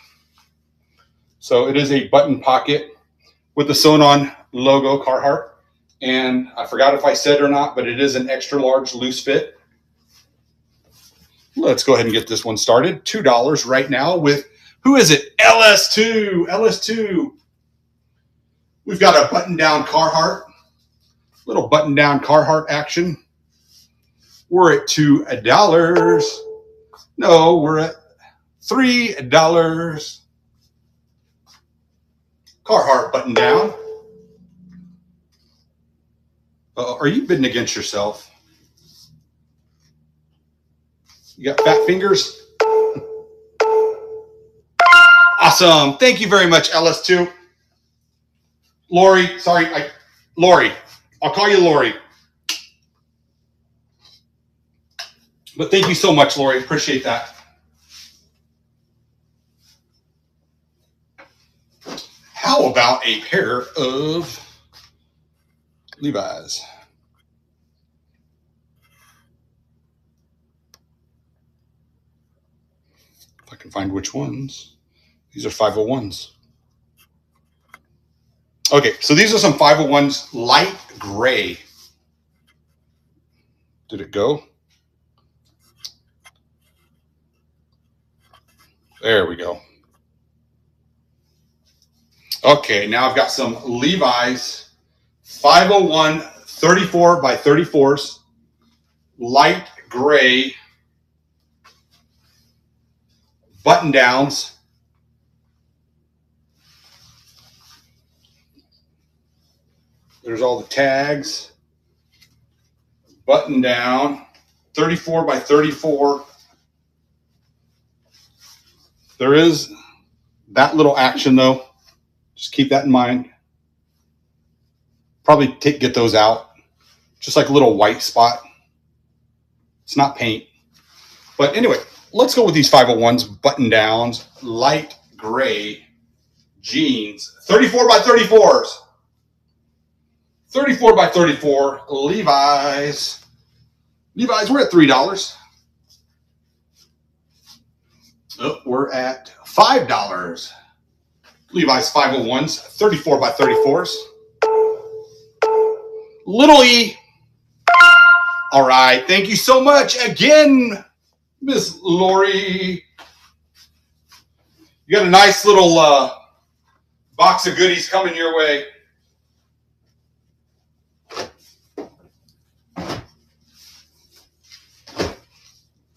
Speaker 1: So it is a button pocket with the sewn on logo Carhartt. And I forgot if I said or not, but it is an extra large loose fit. Let's go ahead and get this one started. $2 right now with, who is it? LS2. LS2. We've got a button down Carhartt. Little button down Carhartt action. We're at $2. No, we're at $3. Carhartt button down. Are you bidding against yourself? You got fat fingers? Awesome. Thank you very much, LS2. Lori, sorry, Lori. I'll call you Lori. But thank you so much, Lori. Appreciate that. How about a pair of Levi's? If I can find which ones. These are 501s. Okay, so these are some 501s, light gray. Did it go? There we go. Okay, now I've got some Levi's 501 34 by 34s, light gray button downs. There's all the tags. Button down, 34 by 34. There is that little action though. Just keep that in mind. Probably get those out. Just like a little white spot. It's not paint. But anyway, let's go with these 501s, button downs, light gray jeans, 34 by 34s. 34 by 34 Levi's. Levi's, we're at $3. Oh, we're at $5. Levi's 501s, 34 by 34s. Little E. All right. Thank you so much again, Miss Lori. You got a nice little box of goodies coming your way.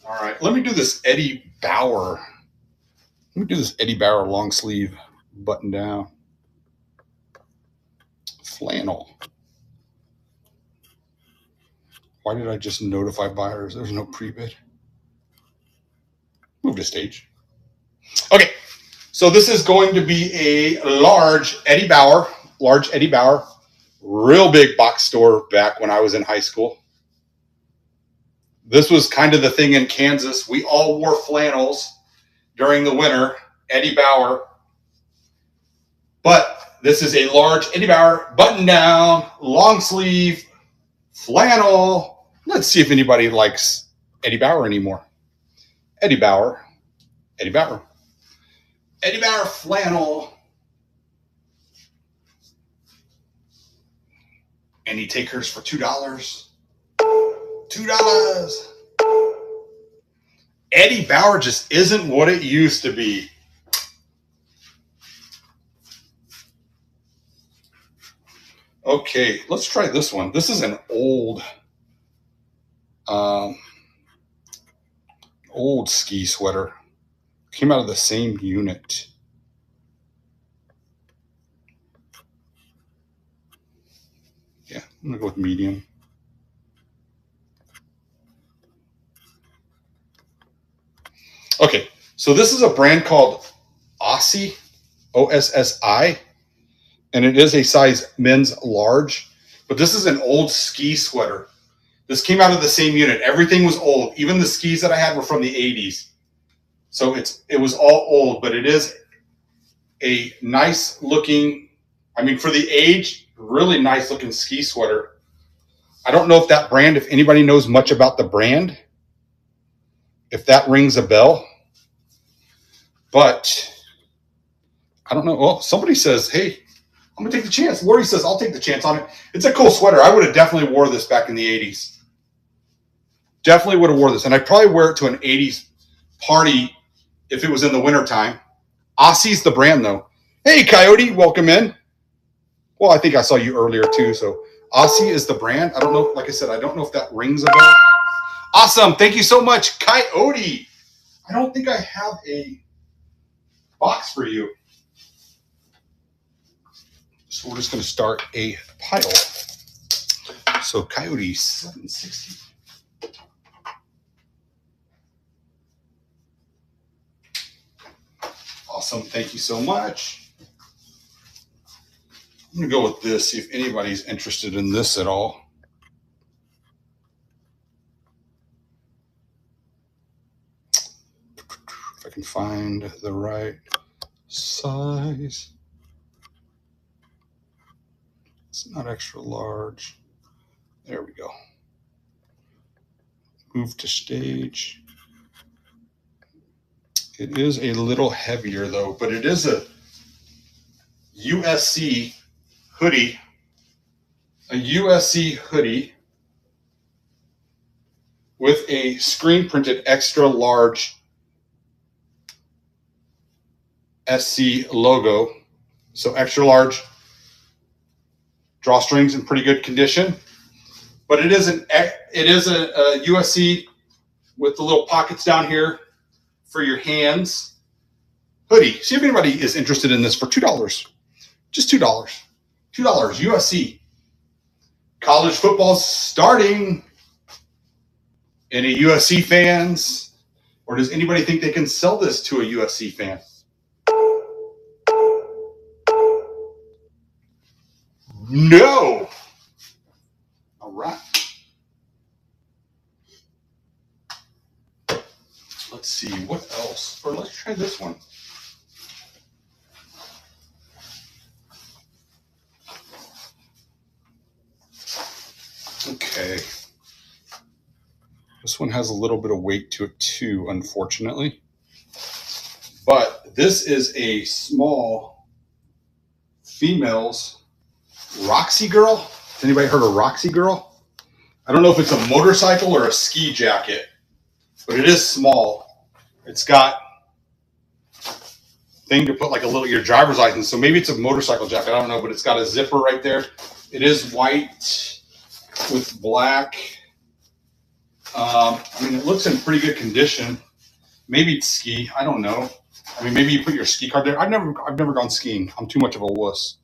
Speaker 1: All right. Let me do this Eddie Bauer. Let me do this Eddie Bauer long sleeve button down. Flannel. Why did I just notify buyers? There's no pre-bid. Move to stage. Okay, so this is going to be a large Eddie Bauer. Real big box store back when I was in high school. This was kind of the thing in Kansas. We all wore flannels during the winter. Eddie Bauer. But this is a large Eddie Bauer button down, long sleeve, flannel. Let's see if anybody likes Eddie Bauer anymore. Eddie Bauer. Eddie Bauer. Eddie Bauer flannel. Any takers for $2? $2. Eddie Bauer just isn't what it used to be. Okay, let's try this one. This is an old ski sweater. Came out of the same unit. Yeah, I'm gonna go with medium. Okay, so this is a brand called Ossi, OSSI, and it is a size men's large. But this is an old ski sweater. This came out of the same unit. Everything was old. Even the skis that I had were from the 80s. So it was all old, but it is a nice looking, I mean, for the age, really nice looking ski sweater. I don't know if that brand, if anybody knows much about the brand, if that rings a bell, but I don't know. Well, somebody says, hey, I'm gonna take the chance. Lori says, I'll take the chance on it. It's a cool sweater. I would have definitely wore this back in the 80s. Definitely would have wore this. And I'd probably wear it to an 80s party if it was in the wintertime. Ossi's the brand though. Hey, Coyote, welcome in. Well, I think I saw you earlier too. So Ossi is the brand. I don't know. Like I said, I don't know if that rings a bell. Awesome. Thank you so much, Coyote. I don't think I have a box for you. So we're just going to start a pile. So Coyote 760. Awesome. Thank you so much. I'm going to go with this, see if anybody's interested in this at all. If I can find the right size. It's not extra large. There we go. Move to stage. It is a little heavier though, but it is a USC hoodie. A USC hoodie with a screen printed extra large SC logo. So extra large drawstrings in pretty good condition. But it is a USC with the little pockets down here for your hands hoodie. See if anybody is interested in this for $2. Just $2. $2 USC. College football's starting. Any USC fans? Or does anybody think they can sell this to a USC fan? No. All right. Let's see what else. Or let's try this one. Okay. This one has a little bit of weight to it too, unfortunately. But this is a small female's Roxy Girl. Has anybody heard of Roxy Girl? I don't know if it's a motorcycle or a ski jacket, but it is small. It's got thing to put like a little your driver's license. So maybe it's a motorcycle jacket. I don't know, but it's got a zipper right there. It is white with black. I mean, it looks in pretty good condition. Maybe it's ski. I don't know. I mean, maybe you put your ski card there. I've never gone skiing. I'm too much of a wuss.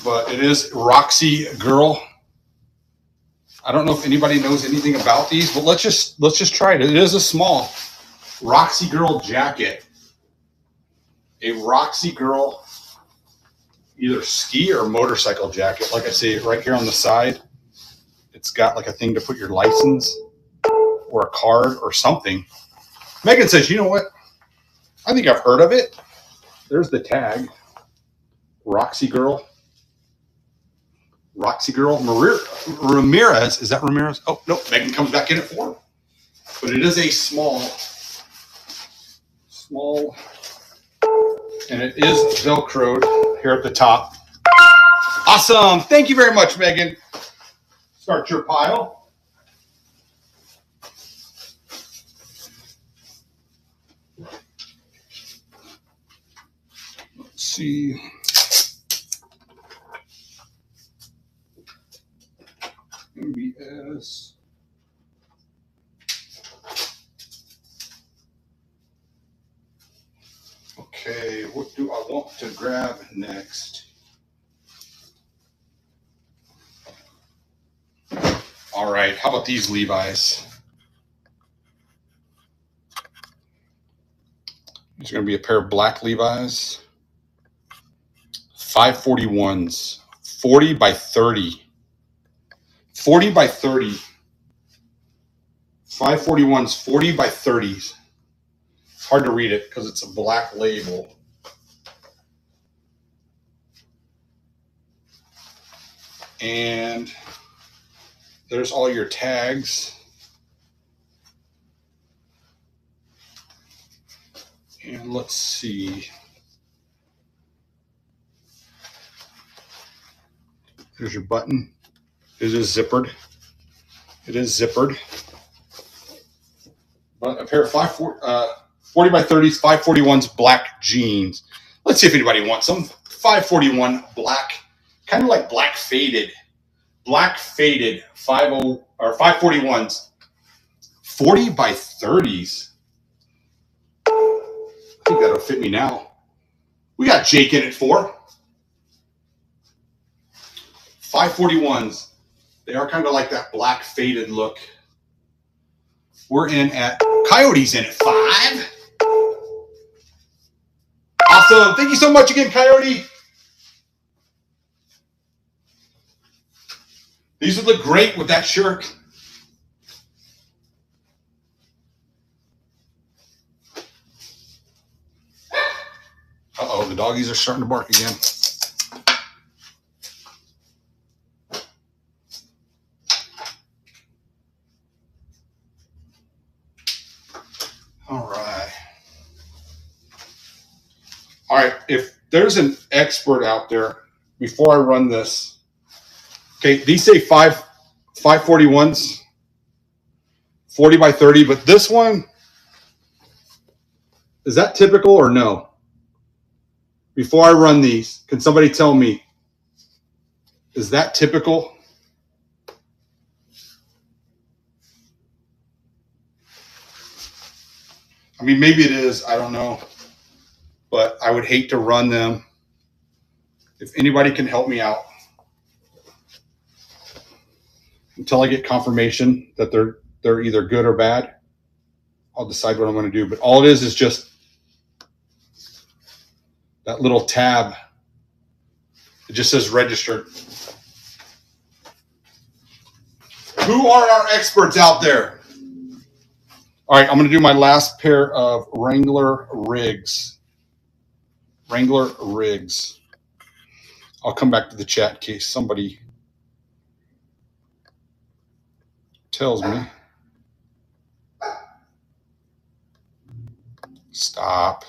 Speaker 1: But it is Roxy Girl. I don't know if anybody knows anything about these, but let's just try it. It is a small Roxy Girl jacket. A Roxy Girl either ski or motorcycle jacket. Like I say, right here on the side, it's got like a thing to put your license or a card or something. Megan says, you know what? I think I've heard of it. There's the tag. Roxy Girl. Roxy Girl. Ramirez. Is that Ramirez? Oh, no. Megan comes back in at 4. But it is a small. And it is Velcroed here at the top. Awesome. Thank you very much, Megan. Start your pile. Let's see. MBS. Okay, what do I want to grab next? All right, how about these Levi's? These are going to be a pair of black Levi's. 541s. 40 by 30. 40 by 30. 541s, 40 by 30s. It's hard to read it because it's a black label. And there's all your tags. And let's see. There's your button. It is zippered. It is zippered. But a pair of 40 by 30s, 541s, black jeans. Let's see if anybody wants them. 541 black, kind of like black faded 50 or 541s, 40 by 30s. I think that'll fit me now. We got Jake in it for 541s. They are kind of like that black faded look. We're in at Coyote's in at 5. Awesome. Thank you so much again, Coyote. These would look great with that shirt. Uh-oh, the doggies are starting to bark again. All right. All right, if there's an expert out there, before I run this, okay, these say 541s, 40 by 30, but this one, is that typical or no? Before I run these, can somebody tell me, is that typical? I mean, maybe it is, I don't know, but I would hate to run them. If anybody can help me out until I get confirmation that they're either good or bad, I'll decide what I'm going to do. But all it is just that little tab. It just says registered. Who are our experts out there? All right, I'm going to do my last pair of Wrangler rigs. Wrangler rigs. I'll come back to the chat in case somebody tells me. Stop.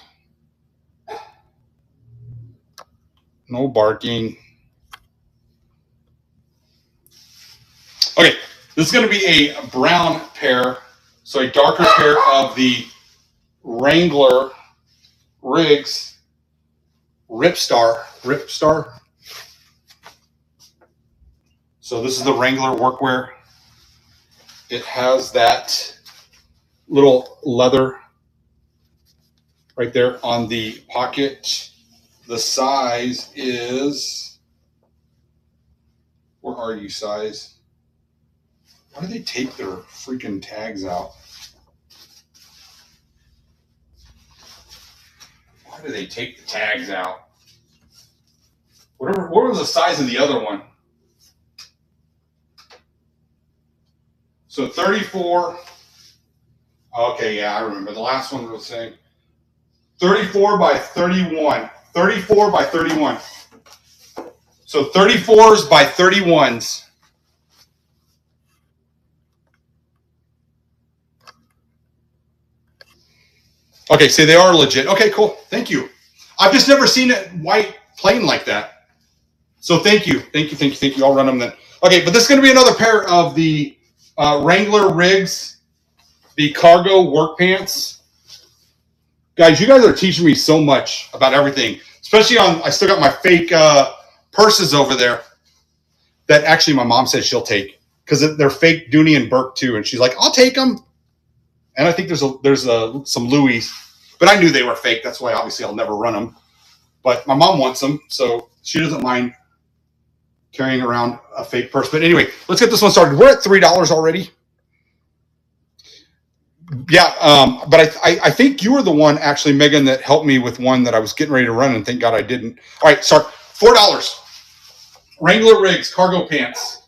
Speaker 1: No barking. Okay, this is going to be a brown pair, so a darker pair of the Wrangler rigs. Ripstar. So this is the Wrangler workwear. It has that little leather right there on the pocket. The size is, where are you, size? Why do they take their freaking tags out? Why do they take the tags out? What was the size of the other one? So 34. Okay, yeah, I remember. The last one was saying 34 by 31. 34 by 31. So 34s by 31s. Okay, so they are legit. Okay, cool. Thank you. I've just never seen it white plain like that. So thank you. I'll run them then. Okay, but this is going to be another pair of the Wrangler rigs, the cargo work pants. Guys, you guys are teaching me so much about everything, especially I still got my fake purses over there that actually my mom said she'll take because they're fake Dooney and Burke too. And she's like, I'll take them. And I think there's some Louis, but I knew they were fake. That's why obviously I'll never run them. But my mom wants them, so she doesn't mind carrying around a fake purse. But anyway, let's get this one started. We're at $3 already. Yeah, but I think you were the one actually, Megan, that helped me with one that I was getting ready to run, and thank God I didn't. All right, sorry, $4. Wrangler Rigs cargo pants.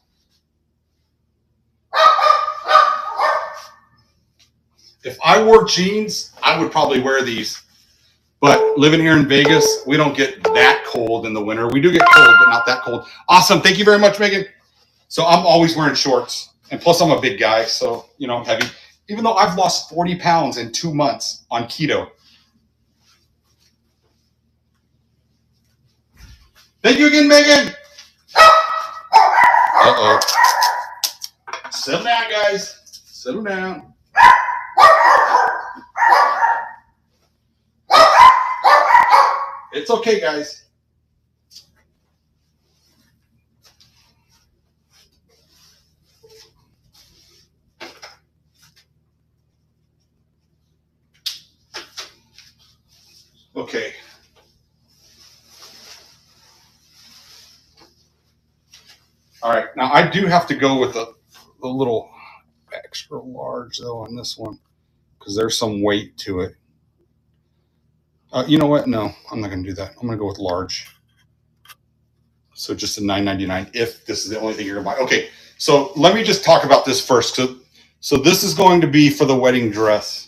Speaker 1: If I wore jeans, I would probably wear these. But living here in Vegas, we don't get that cold in the winter. We do get cold, but not that cold. Awesome. Thank you very much, Megan. So I'm always wearing shorts. And plus, I'm a big guy, so, I'm heavy. Even though I've lost 40 pounds in 2 months on keto. Thank you again, Megan. Uh-oh. Settle down, guys. Settle down. It's okay, guys. Okay. All right. Now, I do have to go with a little extra large, though, on this one, because there's some weight to it. You know what? No, I'm not going to do that. I'm going to go with large. So just a $9.99 if this is the only thing you're going to buy. Okay, so let me just talk about this first. So this is going to be for the wedding dress.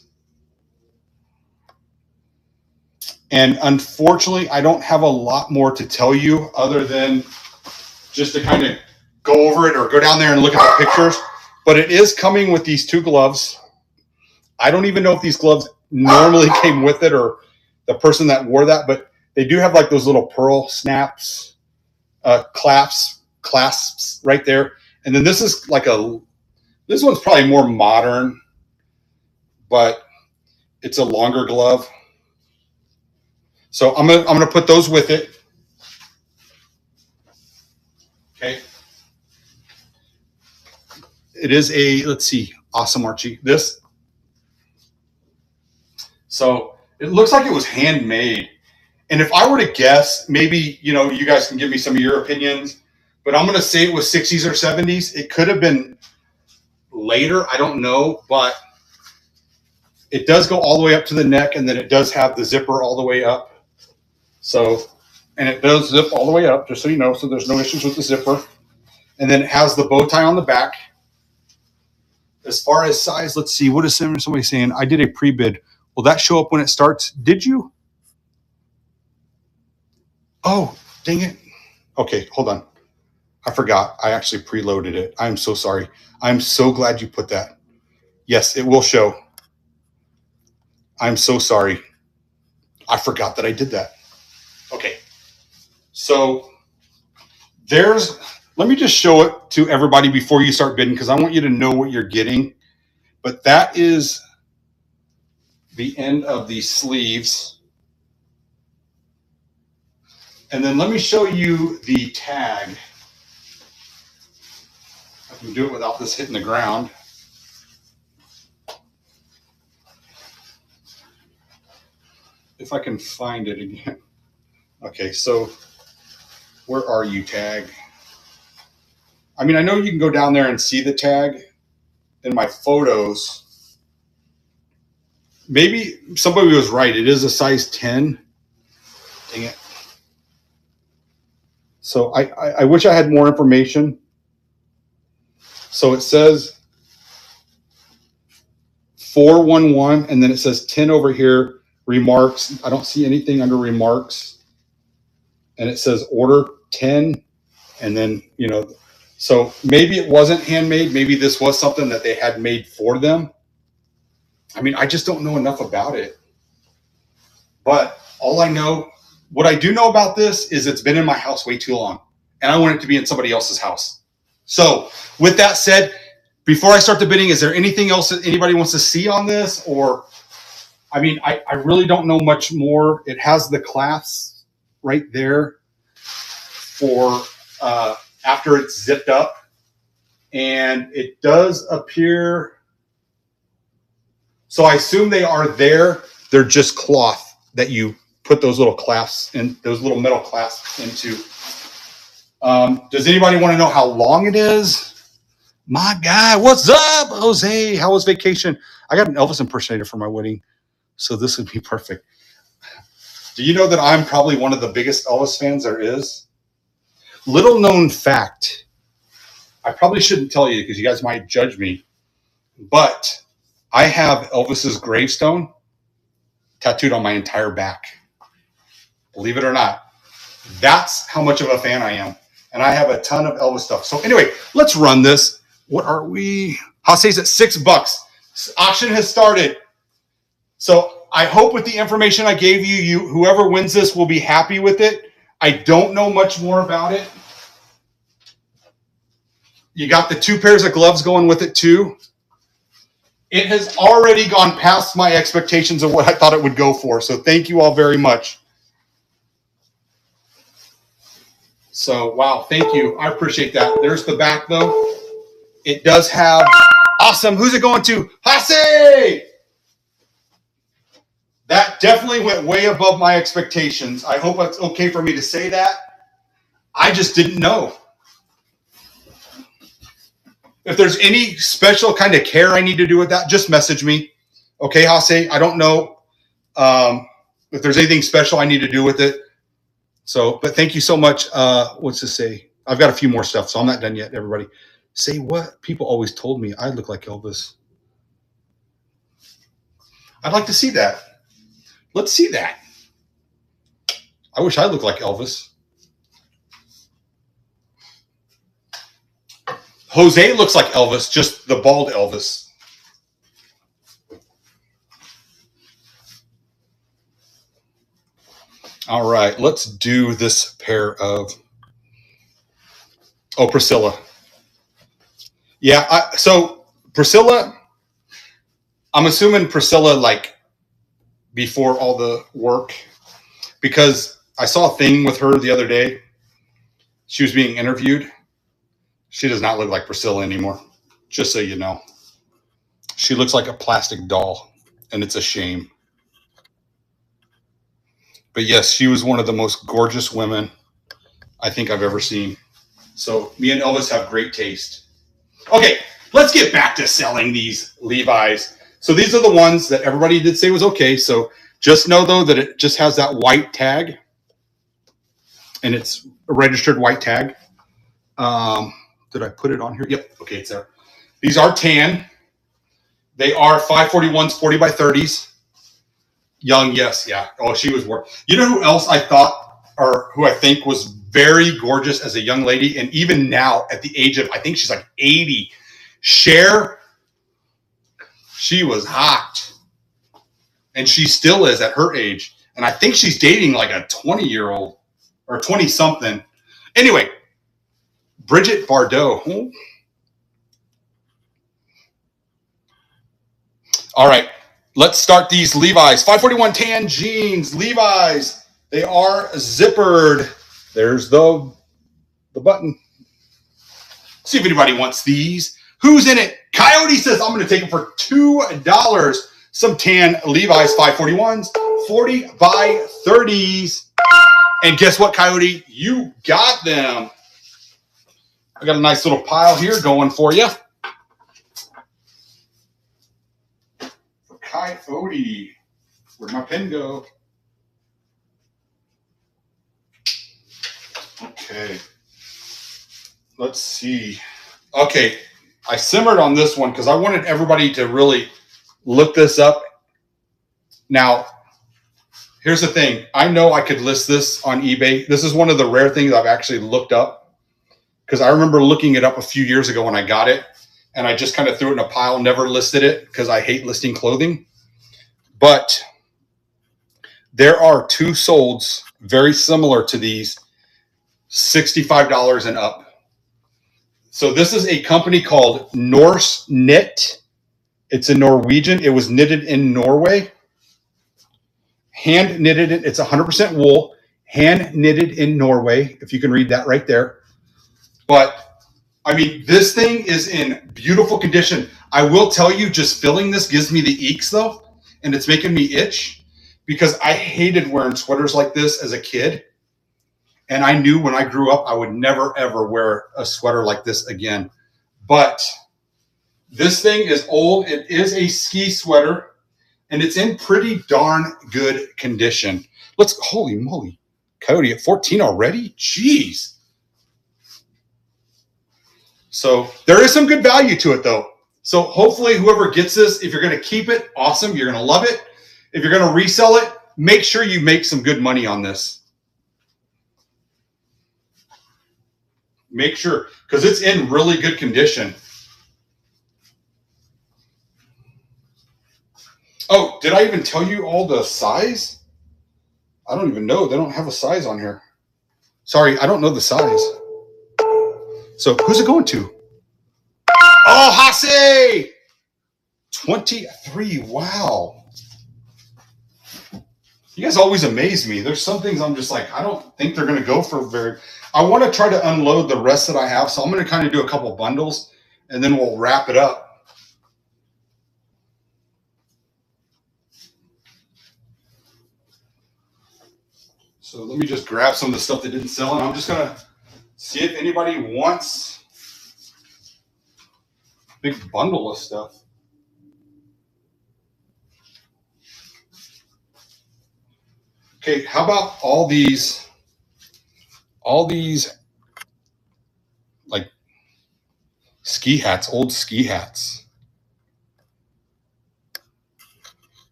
Speaker 1: And unfortunately, I don't have a lot more to tell you other than just to kind of go over it or go down there and look at the pictures. But it is coming with these 2 gloves. I don't even know if these gloves normally came with it or the person that wore that, but they do have like those little pearl snaps, clasps right there. And then this is like this one's probably more modern, but it's a longer glove. So I'm gonna put those with it. Okay. It is let's see, awesome, Archie. This. So it looks like it was handmade. And if I were to guess, maybe, you guys can give me some of your opinions, but I'm going to say it was 60s or 70s. It could have been later. I don't know, but it does go all the way up to the neck, and then it does have the zipper all the way up. So, and it does zip all the way up, just so you know, so there's no issues with the zipper. And then it has the bow tie on the back. As far as size, let's see. What is somebody saying? I did a pre-bid. Will that show up when it starts? Did you? Oh, dang it. Okay, hold on. I forgot. I actually preloaded it. I'm so sorry. I'm so glad you put that. Yes, it will show. I'm so sorry. I forgot that I did that. Okay. So let me just show it to everybody before you start bidding, because I want you to know what you're getting. But that is the end of the sleeves. And then let me show you the tag. I can do it without this hitting the ground. If I can find it again. Okay, so where are you, tag? I mean, I know you can go down there and see the tag in my photos. Maybe somebody was right. It is a size 10. Dang it. So I wish I had more information. So it says 411, and then it says 10 over here, remarks. I don't see anything under remarks. And it says order 10. And then, so maybe it wasn't handmade. Maybe this was something that they had made for them. I mean, I just don't know enough about it. But what I do know about this is it's been in my house way too long. And I want it to be in somebody else's house. So with that said, before I start the bidding, is there anything else that anybody wants to see on this? Or, I mean, I really don't know much more. It has the clasps right there for after it's zipped up. And it does appear, so I assume they are there. They're just cloth that you put those little clasps in, those little metal clasps into. Does anybody want to know how long it is? My guy, what's up, Jose? How was vacation? I got an Elvis impersonator for my wedding, so this would be perfect. Do you know that I'm probably one of the biggest Elvis fans there is? Little known fact. I probably shouldn't tell you because you guys might judge me, but I have Elvis's gravestone tattooed on my entire back. Believe it or not. That's how much of a fan I am. And I have a ton of Elvis stuff. So anyway, let's run this. What are we? Jose's at $6. Auction has started. So I hope with the information I gave you, whoever wins this will be happy with it. I don't know much more about it. You got the 2 pairs of gloves going with it too. It has already gone past my expectations of what I thought it would go for. So thank you all very much. So, wow, thank you. I appreciate that. There's the back, though. It does have, awesome. Who's it going to? Hase! That definitely went way above my expectations. I hope it's okay for me to say that. I just didn't know. If there's any special kind of care I need to do with that, just message me. Okay, Hase? I don't know if there's anything special I need to do with it. So, but thank you so much. What's this say? I've got a few more stuff, so I'm not done yet, everybody. Say what? People always told me I look like Elvis. I'd like to see that. Let's see that. I wish I looked like Elvis. Jose looks like Elvis, just the bald Elvis. All right, let's do this pair of... Oh, Priscilla. Yeah, so Priscilla, I'm assuming Priscilla, like, before all the work, because I saw a thing with her the other day. She was being interviewed. She does not look like Priscilla anymore, just so you know. She looks like a plastic doll, and it's a shame. But yes, she was one of the most gorgeous women I think I've ever seen. So me and Elvis have great taste. Okay, let's get back to selling these Levi's. So these are the ones that everybody did say was okay. So just know, though, that it just has that white tag. And it's a registered white tag. Did I put it on here? Yep. Okay, it's there. These are tan. They are 541s, 40 by 30s. Young, yes, yeah. Oh, she was work. You know who else I thought, or who I think was very gorgeous as a young lady, and even now at the age of, I think she's like 80, Cher. She was hot, and she still is at her age. And I think she's dating like a 20-year-old or 20-something. Anyway, Bridget Bardot. All right, let's start these Levi's. 541 tan jeans, Levi's. They are zippered. There's the button. See if anybody wants these. Who's in it? Coyote says, I'm going to take them for $2. Some tan Levi's 541s, 40 by 30s. And guess what, Coyote? You got them. I got a nice little pile here going for you. For Coyote. Where'd my pen go? Okay. Let's see. Okay. I simmered on this one because I wanted everybody to really look this up. Now, here's the thing. I know I could list this on eBay. This is one of the rare things I've actually looked up because I remember looking it up a few years ago when I got it, and I just kind of threw it in a pile, never listed it because I hate listing clothing. But there are 2 solds very similar to these, $65 and up. So this is a company called Norse Knit. It's a Norwegian. It was knitted in Norway. Hand knitted it. It's 100% wool. Hand knitted in Norway, if you can read that right there. But, I mean, this thing is in beautiful condition. I will tell you, just filling this gives me the eeks, though. And it's making me itch. Because I hated wearing sweaters like this as a kid. And I knew when I grew up, I would never, ever wear a sweater like this again. But this thing is old. It is a ski sweater, and it's in pretty darn good condition. Holy moly, Coyote at 14 already? Jeez. So there is some good value to it, though. So hopefully whoever gets this, if you're going to keep it, awesome. You're going to love it. If you're going to resell it, make sure you make some good money on this. Make sure, because it's in really good condition. Oh, did I even tell you all the size? I don't even know. They don't have a size on here. Sorry, I don't know the size. So who's it going to? Oh, Hase! 23. Wow. You guys always amaze me. There's some things I'm just like, I don't think they're going to go for very... I want to try to unload the rest that I have. So I'm going to kind of do a couple bundles, and then we'll wrap it up. So let me just grab some of the stuff that didn't sell, and I'm just going to see if anybody wants a big bundle of stuff. Okay, how about all these like ski hats, old ski hats.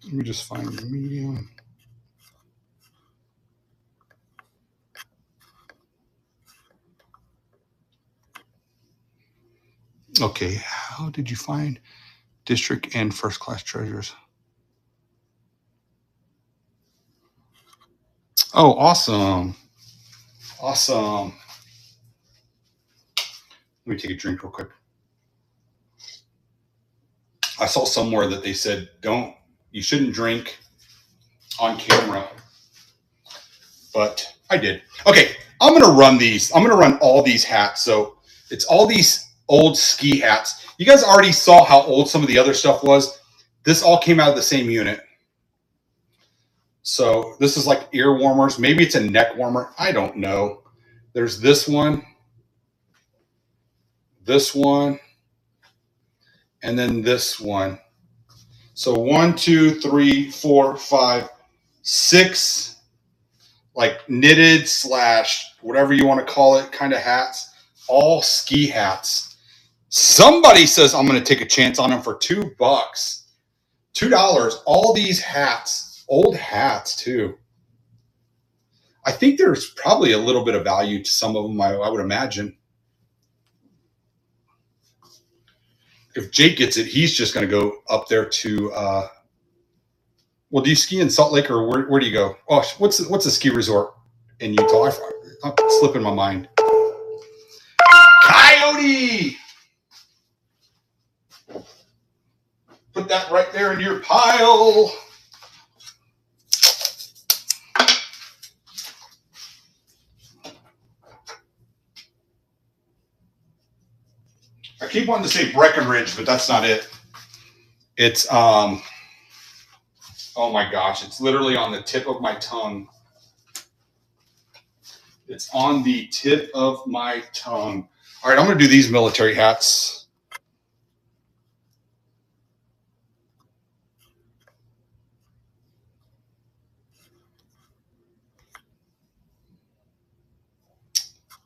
Speaker 1: Let me just find the medium. Okay, how did you find district and first class treasures? Oh, awesome. Awesome. Let me take a drink real quick. I saw somewhere that they said you shouldn't drink on camera, but I did. Okay, I'm going to run these. I'm going to run all these hats. So it's all these old ski hats. You guys already saw how old some of the other stuff was. This all came out of the same unit. So this is like ear warmers. Maybe it's a neck warmer. I don't know. There's this one, and then this one. So 1, 2, 3, 4, 5, 6, like knitted / whatever you want to call it, kind of hats. All ski hats. Somebody says I'm going to take a chance on them for $2. $2. All these hats, old hats too. I think there's probably a little bit of value to some of them, I would imagine. If Jake gets it, he's just going to go up there to, well, do you ski in Salt Lake, or where do you go? Oh, what's the ski resort in Utah? I'm slipping my mind. Coyote! Put that right there in your pile. I keep wanting to say Breckenridge, but that's not it. It's, oh my gosh, it's literally on the tip of my tongue. It's on the tip of my tongue. All right, I'm going to do these military hats.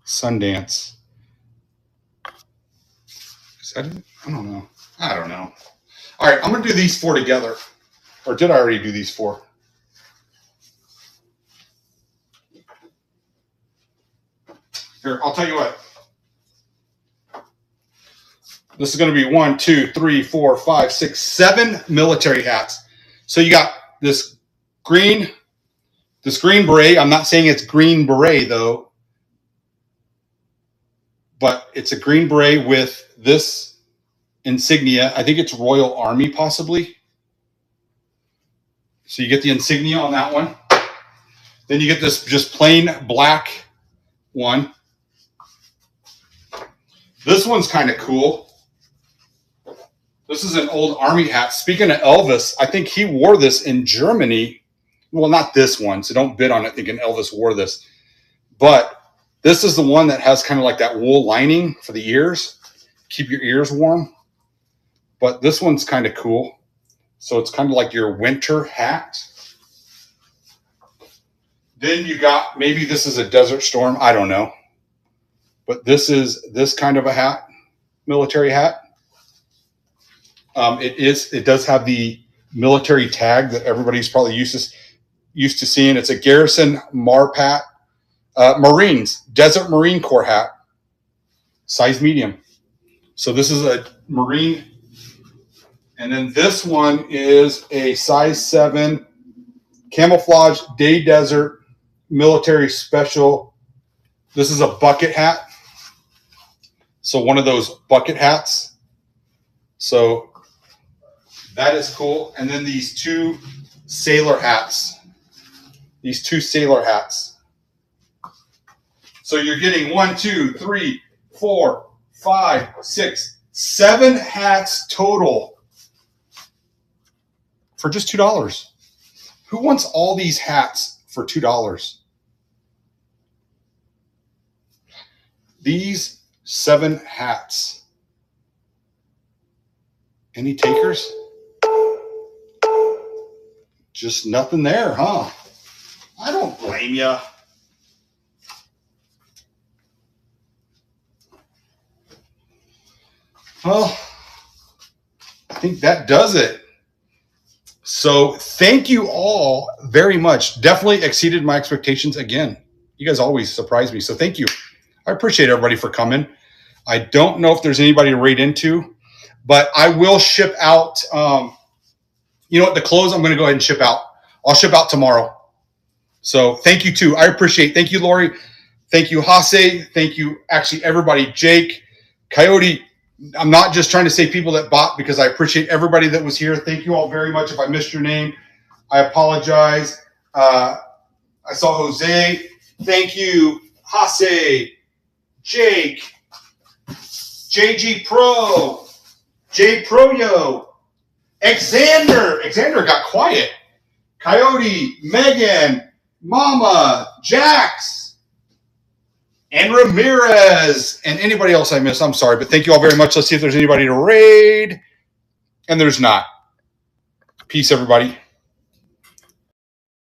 Speaker 1: Sundance. Is that it? I don't know. All right, I'm going to do these 4 together. Or did I already do these 4? Here, I'll tell you what. This is going to be 1, 2, 3, 4, 5, 6, 7 military hats. So you got this green beret. I'm not saying it's green beret though, but it's a green beret with this insignia. I think it's Royal Army possibly. So you get the insignia on that one. Then you get this just plain black one. This one's kind of cool. This is an old Army hat. Speaking of Elvis, I think he wore this in Germany. Well, not this one, so don't bid on it thinking Elvis wore this. But this is the one that has kind of like that wool lining for the ears. keep your ears warm. But this one's kind of cool. So it's kind of like your winter hat. Then you got, maybe this is a Desert Storm. I don't know. But this is this kind of a hat, military hat. It does have the military tag that everybody's probably used to seeing. It's a Garrison Marpat Marines, Desert Marine Corps hat, size medium. So this is a Marine. And then this one is a size 7 camouflage day desert military special. This is a bucket hat. So one of those bucket hats. So that is cool. And then these two sailor hats. These two sailor hats. So you're getting 1, 2, 3, 4, 5, 6, 7 hats total for just $2. Who wants all these hats for $2? These 7 hats. Any takers? Just nothing there, huh? I don't blame you. Well, I think that does it. So thank you all very much. Definitely exceeded my expectations again. You guys always surprise me. So thank you. I appreciate everybody for coming. I don't know if there's anybody to raid into, but I will ship out. You know what? The clothes I'm going to go ahead and ship out. I'll ship out tomorrow. So thank you too. I appreciate. Thank you, Lori. Thank you, Hase. Thank you, actually everybody. Jake, Coyote. I'm not just trying to say people that bought, because I appreciate everybody that was here. Thank you all very much. If I missed your name, I apologize. I saw Jose. Thank you, Hase, Jake, JG Pro, J Proyo, Xander. Xander got quiet. Coyote, Megan, Mama, Jax, and Ramirez, and anybody else I missed. I'm sorry, but thank you all very much. Let's see if there's anybody to raid. And there's not. Peace, everybody.